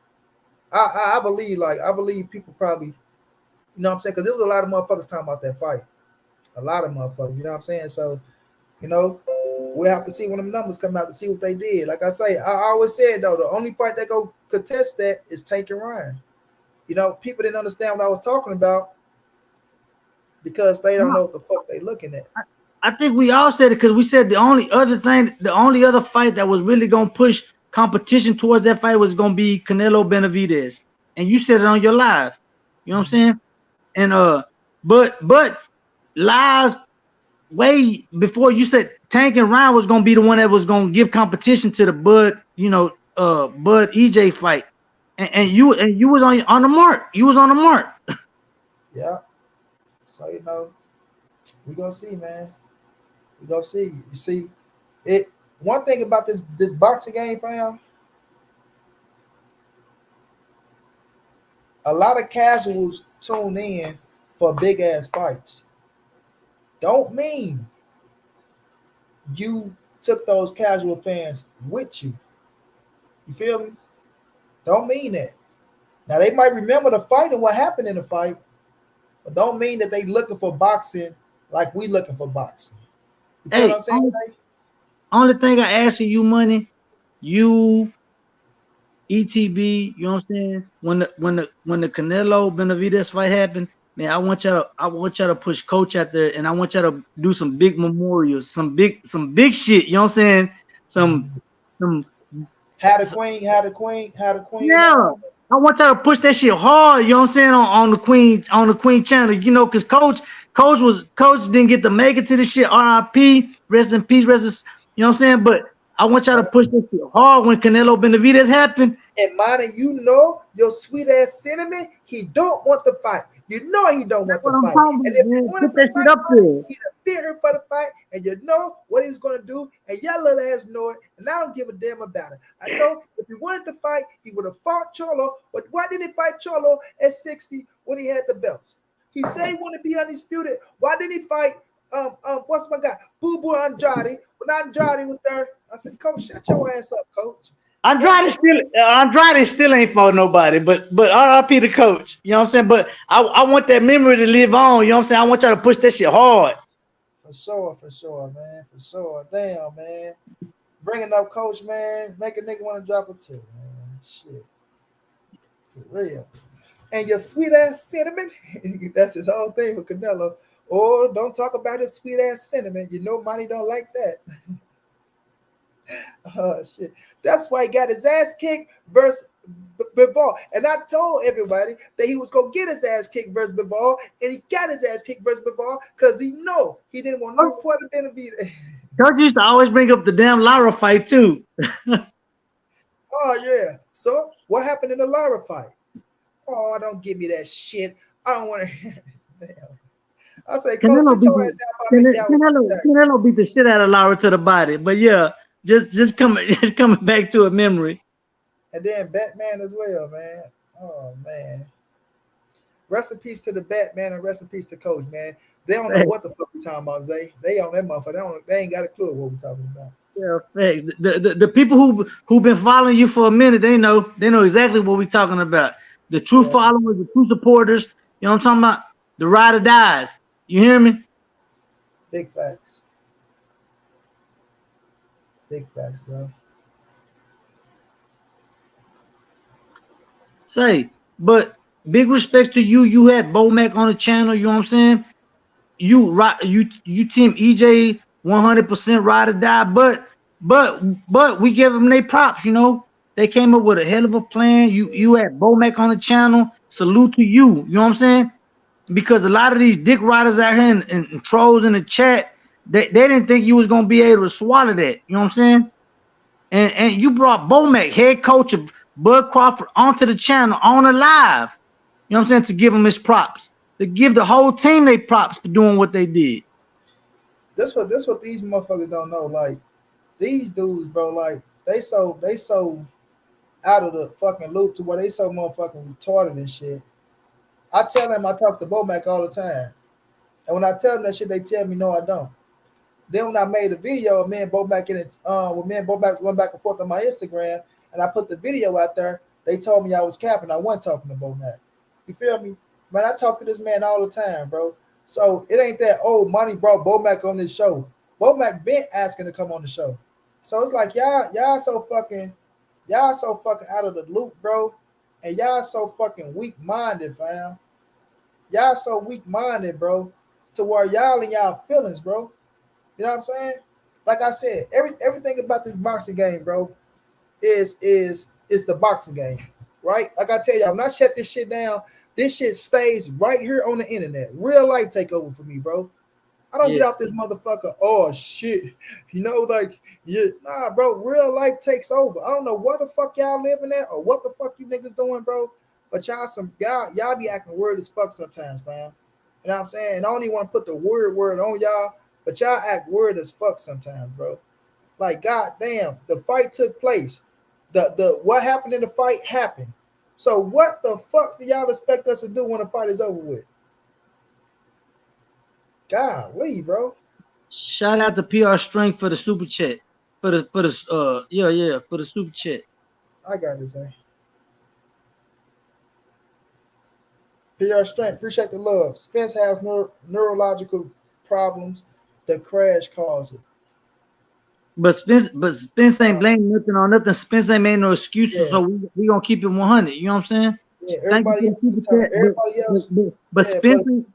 I believe people probably, you know what I'm saying? Because there was a lot of motherfuckers talking about that fight. A lot of motherfuckers, you know what I'm saying? So, you know, we'll have to see when them numbers come out to see what they did. Like I say, I always said, though, the only fight that go contest that is Tank and Ryan. You know, people didn't understand what I was talking about because they don't know what the fuck they looking at. I think we all said it because we said the only other fight that was really going to push competition towards that fight was going to be Canelo Benavidez. And you said it on your live. You know what I'm saying? And but lives way before you said Tank and Ryan was going to be the one that was going to give competition to the Bud EJ fight. And you was on the mark. You was on the mark. Yeah. So, you know, we're going to see, man. We're going to see. You see, one thing about this boxing game, fam, a lot of casuals tune in for big-ass fights. Don't mean you took those casual fans with you. You feel me? Don't mean that. Now, they might remember the fight and what happened in the fight, but don't mean that they looking for boxing like we looking for boxing. You feel what I'm saying? Only thing I ask you, Money, you, ETB, you know what I'm saying? When the Canelo Benavidez fight happened, man, I want y'all to push Coach out there, and I want y'all to do some big memorials, some big shit. You know what I'm saying? Some. How the queen. Yeah, I want y'all to push that shit hard. You know what I'm saying on the Queen channel. You know, because Coach didn't get to make it to this shit. R.I.P. Rest in peace. You know what I'm saying? But I want y'all to push this shit hard when Canelo Benavidez happened. And Monty, you know your sweet ass sentiment. He don't want the fight. You know he don't want the fight. And if he wanted the fight, he'd have feared for the fight. And you know what he was going to do. And y'all little ass know it. And I don't give a damn about it. I know if he wanted to fight, he would have fought Charlo. But why didn't he fight Charlo at 60 when he had the belts? He said he wanted to be undisputed. Why didn't he fight what's my guy? Boo Boo Andrade. When Andrade was there, I said, Coach, shut your ass up, Coach. Andrade still ain't fought nobody, but RIP the Coach. You know what I'm saying? But I want that memory to live on. You know what I'm saying? I want y'all to push that shit hard. For sure, man. For sure. Damn, man. Bringing up Coach, man. Make a nigga want to drop a tip, man. Shit. For real. And your sweet ass sentiment. That's his whole thing with Canelo. Oh, don't talk about his sweet ass sentiment. You know Monty don't like that. Oh shit! That's why he got his ass kicked versus Bivol. And I told everybody that he was gonna get his ass kicked versus Bivol, and he got his ass kicked versus Bivol because he didn't want no part of Benavidez. Coach used to always bring up the damn Lara fight too. Oh yeah. So what happened in the Lara fight? Oh, don't give me that shit. I don't want to. I say, Coach, sit your ass down by me down with that. Canelo beat the shit out of Lara to the body. But yeah, just coming just coming back to a memory. And then Batman as well, man. Oh man. Rest in peace to the Batman and rest in peace to Coach, man. They don't know what the fuck we talking about, Zay. They on that motherfucker. They ain't got a clue what we talking about. Yeah, facts. The people who been following you for a minute, they know exactly what we talking about. The true Yeah, followers, the true supporters. You know what I'm talking about? The ride or dies. You hear me? big facts. Big facts, bro. Say, but big respects to you. You had Bo Mac on the channel. You know what I'm saying? You team EJ 100% ride or die. But we give them their props. You know, they came up with a hell of a plan. You had Bo Mac on the channel. Salute to you. You know what I'm saying? Because a lot of these dick riders out here and trolls in the chat, they didn't think you was gonna be able to swallow that. You know what I'm saying? And you brought Bo Mac, head coach of Bud Crawford, onto the channel on a live. You know what I'm saying? To give him his props, to give the whole team their props for doing what they did. This what these motherfuckers don't know. Like these dudes, bro. Like they so out of the fucking loop to where they so motherfucking retarded and shit. I tell them I talk to Bo Mac all the time, and when I tell them that shit, they tell me no, I don't. Then when I made a video of me and Bo Mac in it, when me and Bo Mac went back and forth on my Instagram, and I put the video out there, they told me I was capping. I wasn't talking to Bo Mac. You feel me? Man, I talk to this man all the time, bro. So it ain't that old money brought Bo Mac on this show. Bo Mac been asking to come on the show. So it's like y'all so fucking out of the loop, bro. And y'all so fucking weak minded, fam. Y'all so weak minded, bro, to where y'all in y'all feelings, bro. You know what I'm saying? Like I said, everything about this boxing game, bro, is the boxing game, right? Like I tell y'all, when I shut this shit down, this shit stays right here on the internet. Real life take over for me, bro. I don't get off this motherfucker. Oh shit, you know, like nah, bro. Real life takes over. I don't know what the fuck y'all living at or what the fuck you niggas doing, bro. But y'all be acting weird as fuck sometimes, fam. You know what I'm saying? And I don't even want to put the word on y'all, but y'all act weird as fuck sometimes, bro. Like, goddamn, the fight took place. The what happened in the fight happened. So what the fuck do y'all expect us to do when the fight is over with? Golly, bro. Shout out to PR Strength for the super chat. For the for the super chat. I got this, eh? PR Strength, appreciate the love. Spence has neurological problems. The crash caused it. But Spence ain't blaming nothing on nothing. Spence ain't made no excuses, Yeah, so we gonna keep it 100. You know what I'm saying? yeah. Thank you Everybody for the else, super chat. everybody else, But yeah,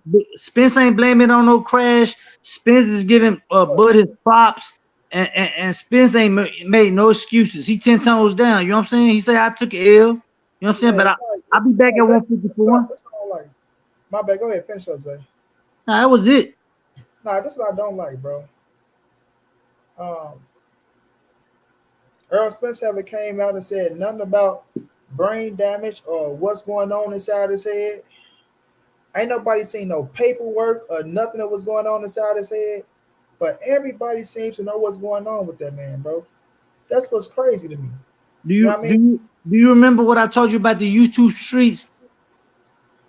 but Spence ain't blaming it on no crash. Spence is giving Bud his props, and Spence ain't made no excuses. He 10 toes down. You know what I'm saying? He said I took an L. You know what I'm saying? yeah. But It's like I'll be back at that's what 154. that's what I don't like. My bad. Go ahead, finish up, Zay. Nah, that was it. Nah, that's what I don't like, bro. Um, Errol Spence ever came out and said nothing about brain damage or what's going on inside his head. Ain't nobody seen no paperwork or nothing that was going on inside his head. But everybody seems to know what's going on with that man, bro. That's what's crazy to me. Do You know you what I do mean? you do you remember what I told you about the YouTube streets?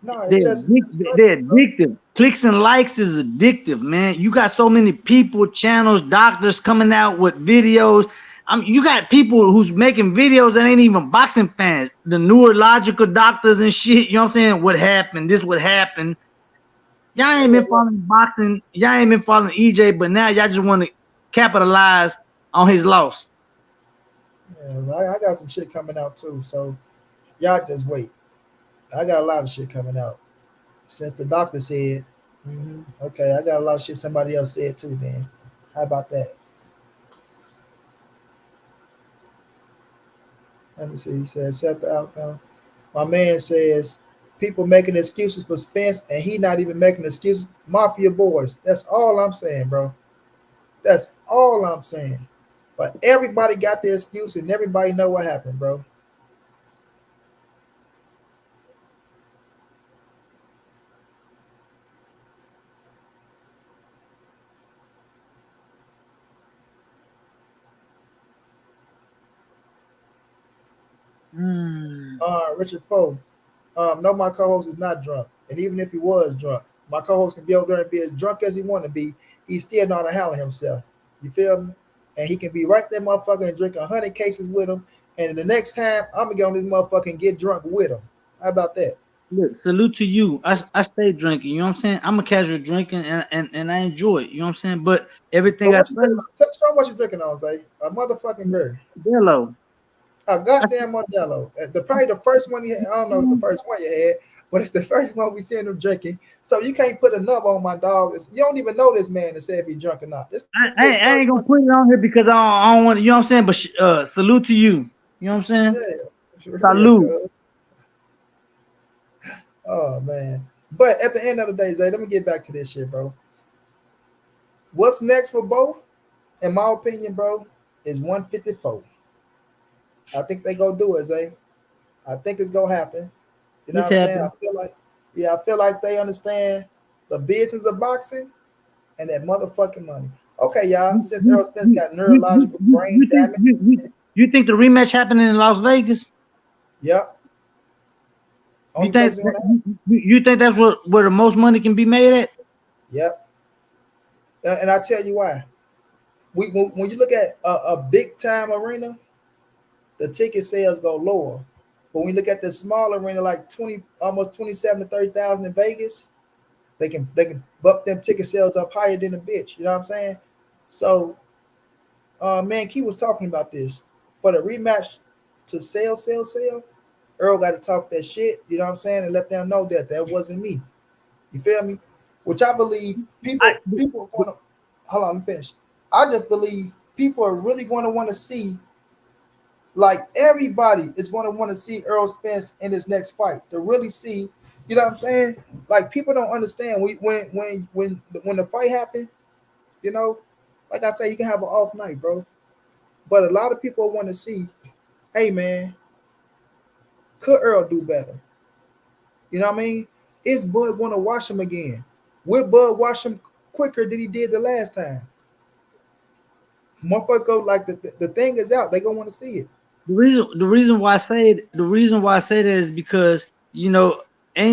No, it's They're crazy, bro. addictive. Clicks and likes is addictive, man. You got so many people, channels, doctors coming out with videos. You got people who's making videos that ain't even boxing fans. The neurological doctors and shit. You know what I'm saying? What happened? This what happened. Y'all ain't Yeah, been following boxing. Y'all ain't been following EJ, but now y'all just want to capitalize on his loss. yeah. I got some shit coming out too. So y'all just wait. I got a lot of shit coming out. Since the doctor said, okay, I got a lot of shit somebody else said too, man. How about that? Let me see. He said, accept the outcome. My man says, people making excuses for Spence and he not even making excuses. Mafia boys. That's all I'm saying, bro. That's all I'm saying. But everybody got their excuse and everybody know what happened, bro. Richard Poe. No, my co-host is not drunk, and even if he was drunk, my co-host can be over there and be as drunk as he want to be. He still know how to handle himself. You feel me? And he can be right there, motherfucker, and drink 100 cases with him. And the next time, I'm gonna get on this motherfucker and get drunk with him. How about that? Look, salute to you. I stay drinking. You know what I'm saying? I'm a casual drinking, and I enjoy it. You know what I'm saying? But But everything I what you say, drinking on? Show me what you drinking on, Zay. A motherfucking beer. Bello. A goddamn Modelo. Probably the first one you had. I don't know if it's the first one you had, but it's the first one we seen him drinking. So you can't put a nub on my dog. You don't even know this man to say if he's drunk or not. I ain't gonna put it on here because I don't want. You know what I'm saying? But salute to you. You know what I'm saying? Yeah, Salute. cuz. Oh man. But at the end of the day, Zay, let me get back to this shit, bro. What's next for both, in my opinion, bro, is 154. I think they go do it, Zay. I think it's gonna happen. You know It's what I'm saying? happening. I feel like they understand the business of boxing and that motherfucking money. Okay, y'all. You, Since you, Errol Spence got neurological brain you think damage, you think the rematch happening in Las Vegas? yep. You Only place think is gonna happen. you think that's where the most money can be made at? Yep. And I tell you why. When you look at a big time arena, the ticket sales go lower. But when you look at the small arena, like 20, almost 27 to 30,000 in Vegas, they can bump them ticket sales up higher than a bitch. You know what I'm saying? So, man, Key was talking about this for the rematch to sell. Earl got to talk that shit. You know what I'm saying, and let them know that that wasn't me. You feel me? Which I believe I, people are going to. Hold on, let me finish. I just believe people are really going to want to see, like everybody is going to want to see Errol Spence in his next fight to really see. You know what I'm saying? Like people don't understand when the fight happened. You know, like I say, you can have an off night, bro. But a lot of people want to see, hey man, could Earl do better? You know what I mean? Is Bud want to watch him again? Will Bud watch him quicker than he did the last time? Motherfuckers go like the thing is out. They gonna want to see it. the reason why I say that is because ain't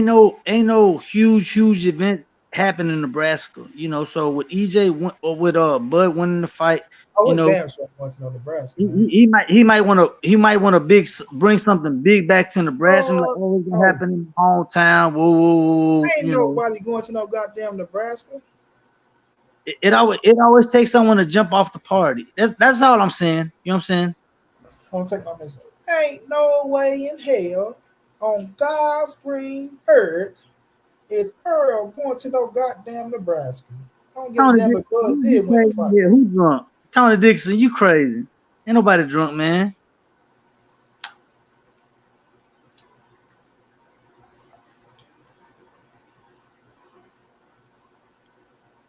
no huge event happen in Nebraska. So with or with Bud winning the fight, Oh, you it's know damn sure wants to know Nebraska, man. he might want to bring something big back to Nebraska. Like, Oh oh, it's gonna no, happen in my hometown. Whoa, whoa, whoa, ain't nobody going to no goddamn Nebraska. it always takes someone to jump off the party. That's all I'm saying. You know what I'm saying? I'm gonna take my message. Ain't no way in hell on God's green earth is Earl going to no goddamn Nebraska. I don't give a Tony damn Dixon, if Bud you did win the crazy fight. here. Who drunk? Tony Dixon, you crazy. Ain't nobody drunk, man.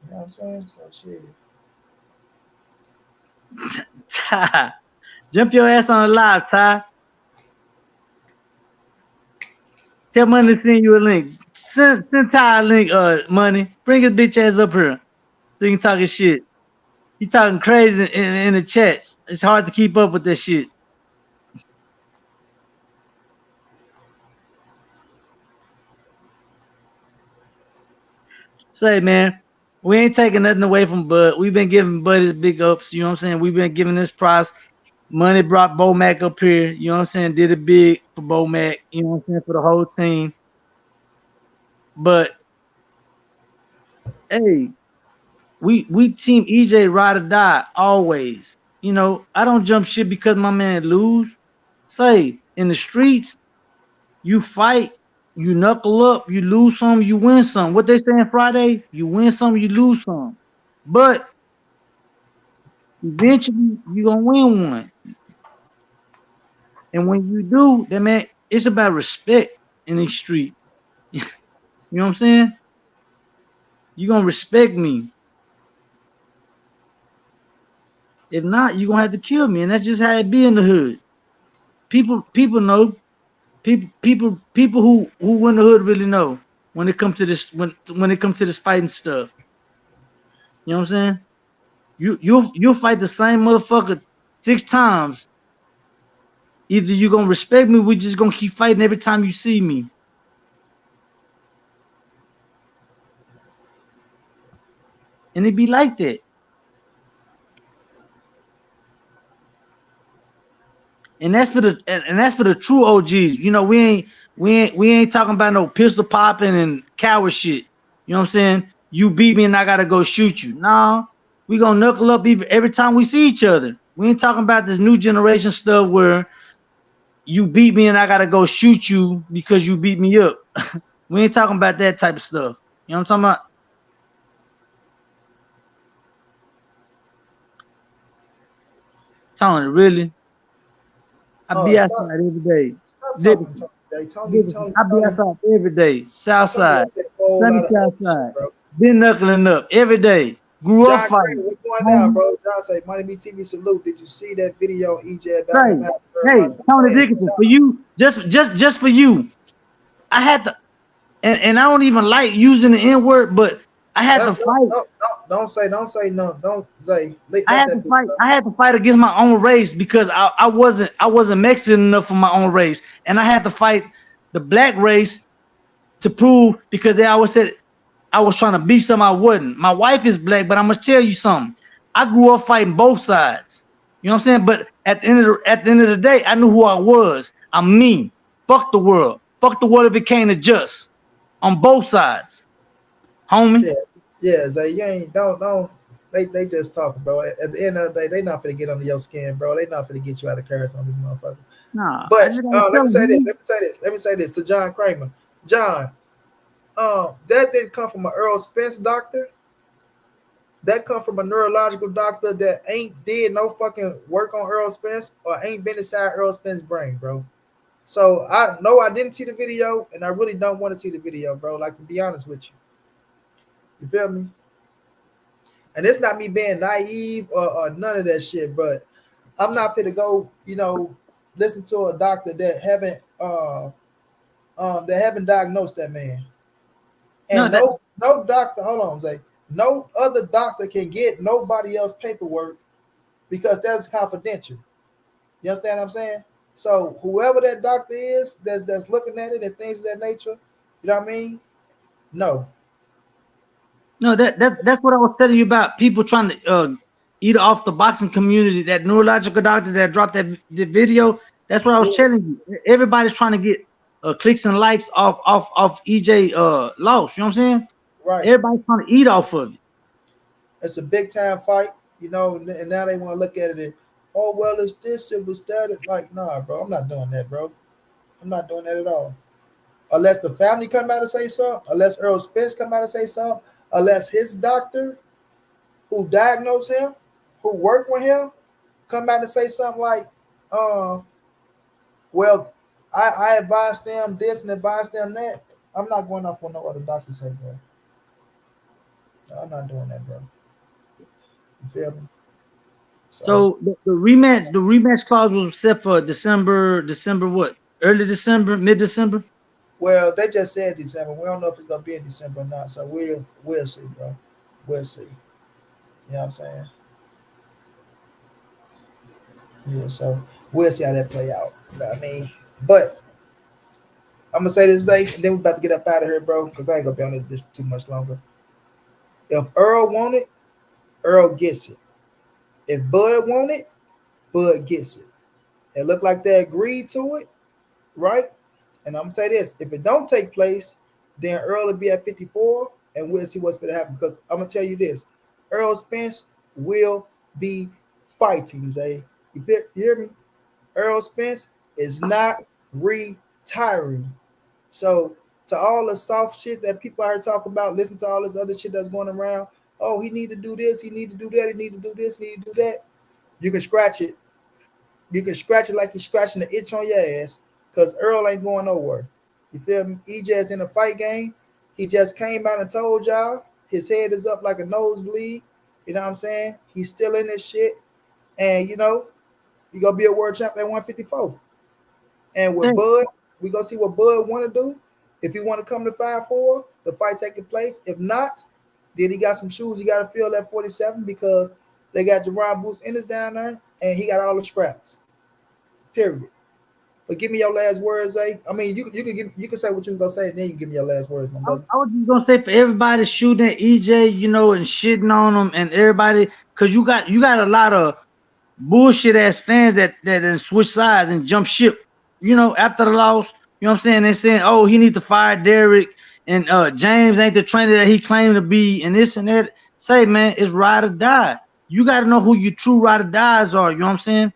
You know what I'm saying? So shit. Ty, jump your ass on the live, Ty. Tell Money to send you a link. Send Ty a link, Money. Bring his bitch ass up here so he can talk his shit. He talking crazy in the chats. It's hard to keep up with that shit. Say, man, we ain't taking nothing away from Bud. We've been giving Bud his big ups. You know what I'm saying? We've been giving this prize. Money brought Bo Mac up here. You know what I'm saying? Did it big for Bo Mac. You know what I'm saying? For the whole team. But hey, we team EJ ride or die always. I don't jump shit because my man lose. Say in the streets, you fight, you knuckle up, you lose some, you win some. What they saying Friday? You win some, you lose some. But eventually you gonna win one. And when you do, that man, it's about respect in the street. You know what I'm saying? You gonna respect me. If not, you gonna have to kill me. And that's just how it be in the hood. People know. People who in the hood really know when it comes to this when it comes to this fighting stuff. You know what I'm saying? You'll fight the same motherfucker 6 times Either you gonna respect me, we just gonna keep fighting every time you see me. And it be like that. And that's for the true OGs. You know, we ain't talking about no pistol popping and coward shit. You know what I'm saying? You beat me and I gotta go shoot you. No, we gonna knuckle up every time we see each other. We ain't talking about this new generation stuff where you beat me and I gotta go shoot you because you beat me up. We ain't talking about that type of stuff. You know what I'm talking about? Tony, really? I be outside Stop, every day. stop talking, Liberty, Tony. Jay. Liberty. I be outside every day. South Tony side, does a whole sunny lot of south other shit, side. bro. Been knuckling up every day. Grew up John Kramer, fighting. what's going down, Homie. bro? John say, Money B TV salute. Did you see that video on EJ about him Say, having hey, everybody Tony playing? Dickinson, for you, just for you, I had to, and I don't even like using the N word, but I had to fight. Don't say no. Don't say. I Let had to that be, fight. bro. I had to fight against my own race because I wasn't Mexican enough for my own race, and I had to fight the black race to prove because they always said I was trying to be something I wasn't. My wife is black, but I'm gonna tell you something. I grew up fighting both sides. You know what I'm saying? But at the end of the day, I knew who I was. I'm me. Fuck the world. Fuck the world if it came to just on both sides, homie. Yeah, yeah. Zay, you ain't don't. They just talking, bro. At the end of the day, they not finna get under your skin, bro. They not finna get you out of character on this motherfucker. Nah, I But just gotta let tell me say this. him. Let me say this to John Kramer. John, that didn't come from an Earl Spence doctor. That come from a neurological doctor that ain't did no fucking work on Earl Spence or ain't been inside Earl Spence's brain, bro. So I know I didn't see the video, and I really don't want to see the video, bro. Like to be honest with you, you feel me? And it's not me being naive or none of that shit, but I'm not fit to go, listen to a doctor that haven't diagnosed that man. No, And that no doctor, hold on, Zay. No other doctor can get nobody else paperwork because that's confidential. You understand what I'm saying? So whoever that doctor is that's looking at it and things of that nature, you know what I mean? No. no, that's what I was telling you about. People trying to eat off the boxing community. That neurological doctor that dropped the video. That's what I was Yeah, telling you. Everybody's trying to get clicks and likes off EJ loss. You know what I'm saying? right. Everybody's trying to eat off of it. It's a big time fight, and now they want to look at it and, oh well, it's this, it was that. Like, nah, bro, I'm not doing that, bro. I'm not doing that at all. Unless the family come out and say something, unless Earl Spence come out and say something, unless his doctor who diagnosed him, who worked with him, come out and say something like, uh, well, I advised them this and advised them that. I'm not going off what no other doctor say, bro. No, I'm not doing that, bro. You feel me? So, So the rematch clause was set for December what? Early December, mid December. well, they just said December. We don't know if it's gonna be in December or not. So we'll see, bro. We'll see. You know what I'm saying? Yeah. So we'll see how that play out. You know what I mean? But I'm gonna say this day, and then we about to get up out of here, bro, because I ain't gonna be on this bitch too much longer. If Earl want it, Earl gets it. If Bud want it, Bud gets it. It looked like they agreed to it, right? And I'm gonna say this: if it don't take place, then Earl will be at 54, and we'll see what's gonna happen. Because I'm gonna tell you this: Earl Spence will be fighting. Zay, you hear me? Earl Spence is not retiring. So to all the soft shit that people are talking about, listen to all this other shit that's going around. Oh, he need to do this, he need to do that, he need to do this, he need to do that. You can scratch it. You can scratch it like you're scratching the itch on your ass, because Earl ain't going nowhere. You feel me? EJ's in a fight game. He just came out and told y'all his head is up like a nosebleed. You know what I'm saying? He's still in this shit. And he gonna be a world champ at 154. And with Hey, Bud, we gonna see what Bud want to do. If he want to come to 5-4, the fight taking place. If not, then he got some shoes he got to fill at 47 because they got Jerron Boots Ennis down there, and he got all the scraps. Period. But give me your last words, Zay. I mean, you can say what you gonna say, and then you can give me your last words, my brother. I was just gonna say for everybody shooting at EJ, you know, and shitting on them, and everybody, cause you got a lot of bullshit ass fans that then switch sides and jump ship. You know, after the loss, you know what I'm saying? They saying, oh, he need to fire Derek, and James ain't the trainer that he claimed to be, and this and that. Say, man, it's ride or die. You got to know who your true ride or dies are. You know what I'm saying?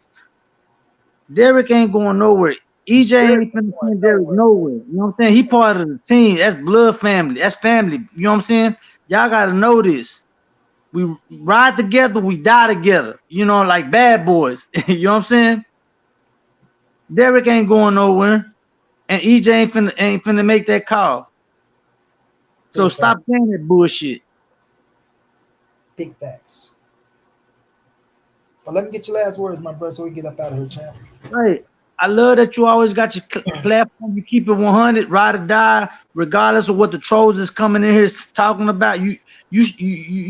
Derek ain't going nowhere. EJ Derek ain't finna going send Derek nowhere. nowhere. You know what I'm saying? He part of the team. That's blood family. That's family. You know what I'm saying? Y'all gotta know this. We ride together, we die together. You know, like bad boys. You know what I'm saying? Derek ain't going nowhere, and EJ ain't finna make that call. So Big stop facts. saying that bullshit. Big facts. But let me get your last words, my brother, so we get up out of here, champ. Right. I love that you always got your platform. You keep it 100, ride or die, regardless of what the trolls is coming in here talking about. You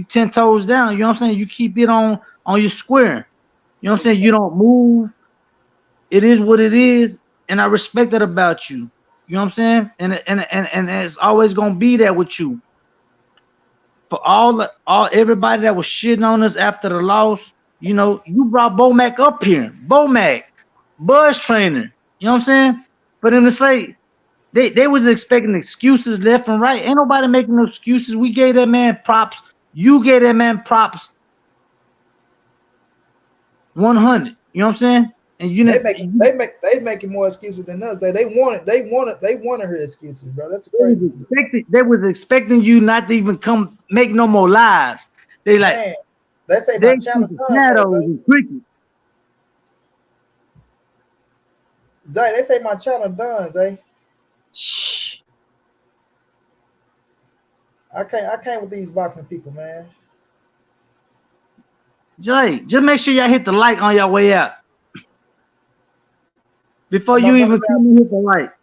10 toes down. You know what I'm saying? You keep it on your square. You know what I'm Big saying? You facts. don't move. It is what it is, and I respect that about you. You know what I'm saying? And it's always gonna be that with you. For all everybody that was shitting on us after the loss, you know, you brought Bomac up here. Bomac, Buzz trainer. You know what I'm saying? For them to say they was expecting excuses left and right. Ain't nobody making no excuses. We gave that man props. You gave that man props 100. You know what I'm saying? And you know, They making more excuses than us. They wanted her excuses, bro. That's the crazy thing. they was expecting you not to even come make no more lives. They like Man, they say they my see channel the done though, shadows Zay. and crickets. Zay, they say my channel done, Zay. Shh. I can't with these boxing people, man. Jay, just make sure y'all hit the like on your way out. Before And my you brother even come and hit the like.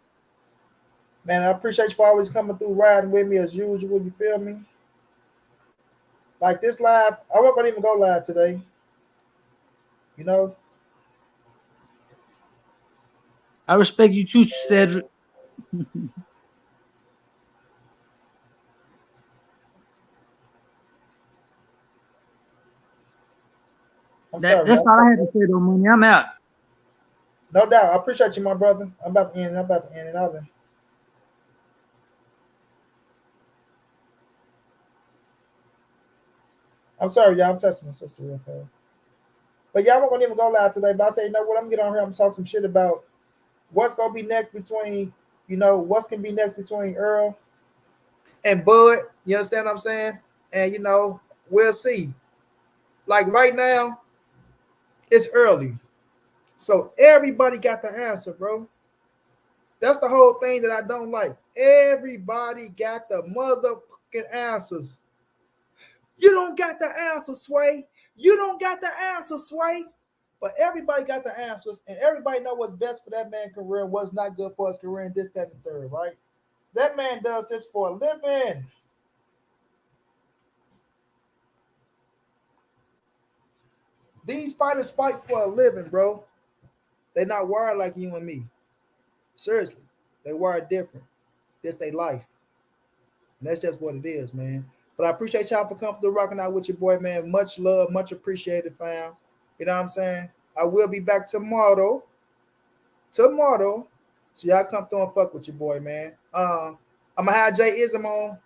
man, I appreciate you for always coming through riding with me as usual, you feel me? Like this live, I wasn't gonna even go live today. You know? I respect you too, Cedric. I'm sorry, That's y'all. all I had to say though, money. I'm out. No doubt. I appreciate you, my brother. I'm about to end it out. I'm sorry, y'all. I'm testing my sister real fast. But y'all weren't gonna even go live today. But I say, you know what? I'm gonna get on here. I'm gonna talk some shit about what's gonna be next between, what can be next between Earl and Bud. You understand what I'm saying? And we'll see. Like right now, it's early. So everybody got the answer, bro. That's the whole thing that I don't like. Everybody got the motherfucking answers. You don't got the answer, Sway. You don't got the answer, Sway. But everybody got the answers, and everybody know what's best for that man's career, what's not good for his career, and this, that, and the third, right? That man does this for a living. These fighters fight for a living, bro. They're not wired like you and me. Seriously. They wired different. This their life. And that's just what it is, man. But I appreciate y'all for coming through rocking out with your boy, man. Much love, much appreciated, fam. You know what I'm saying? I will be back tomorrow. Tomorrow. So y'all come through and fuck with your boy, man. I'm gonna have Jay Ism on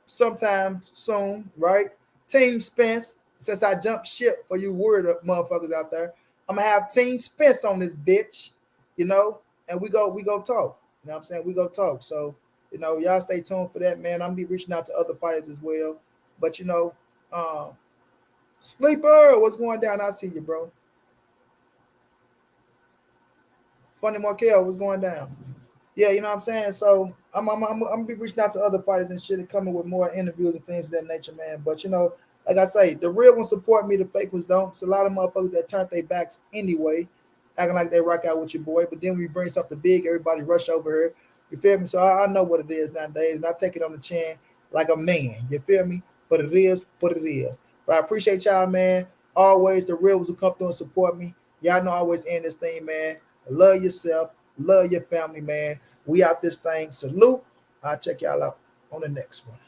sometime soon, right? Team Spence, since I jumped ship for you word up motherfuckers out there. I'm gonna have Team Spence on this bitch, and we go talk. You know what I'm saying? We go talk. So, y'all stay tuned for that, man. I'm gonna be reaching out to other fighters as well. But um, Sleeper, what's going down? I see you, bro. Funny Markel, what's going down? Yeah, you know what I'm saying? So I'm gonna be reaching out to other fighters and shit and coming with more interviews and things of that nature, man. But like I say, the real ones support me, the fake ones don't. It's a lot of motherfuckers that turn their backs anyway, acting like they rock out with your boy. But then when we bring something big, everybody rush over here. You feel me? So I know what it is nowadays, and I take it on the chin like a man. You feel me? But it is what it is. But I appreciate y'all, man. Always the real ones who come through and support me. Y'all know I always end this thing, man. Love yourself. Love your family, man. We out this thing. Salute. I'll check y'all out on the next one.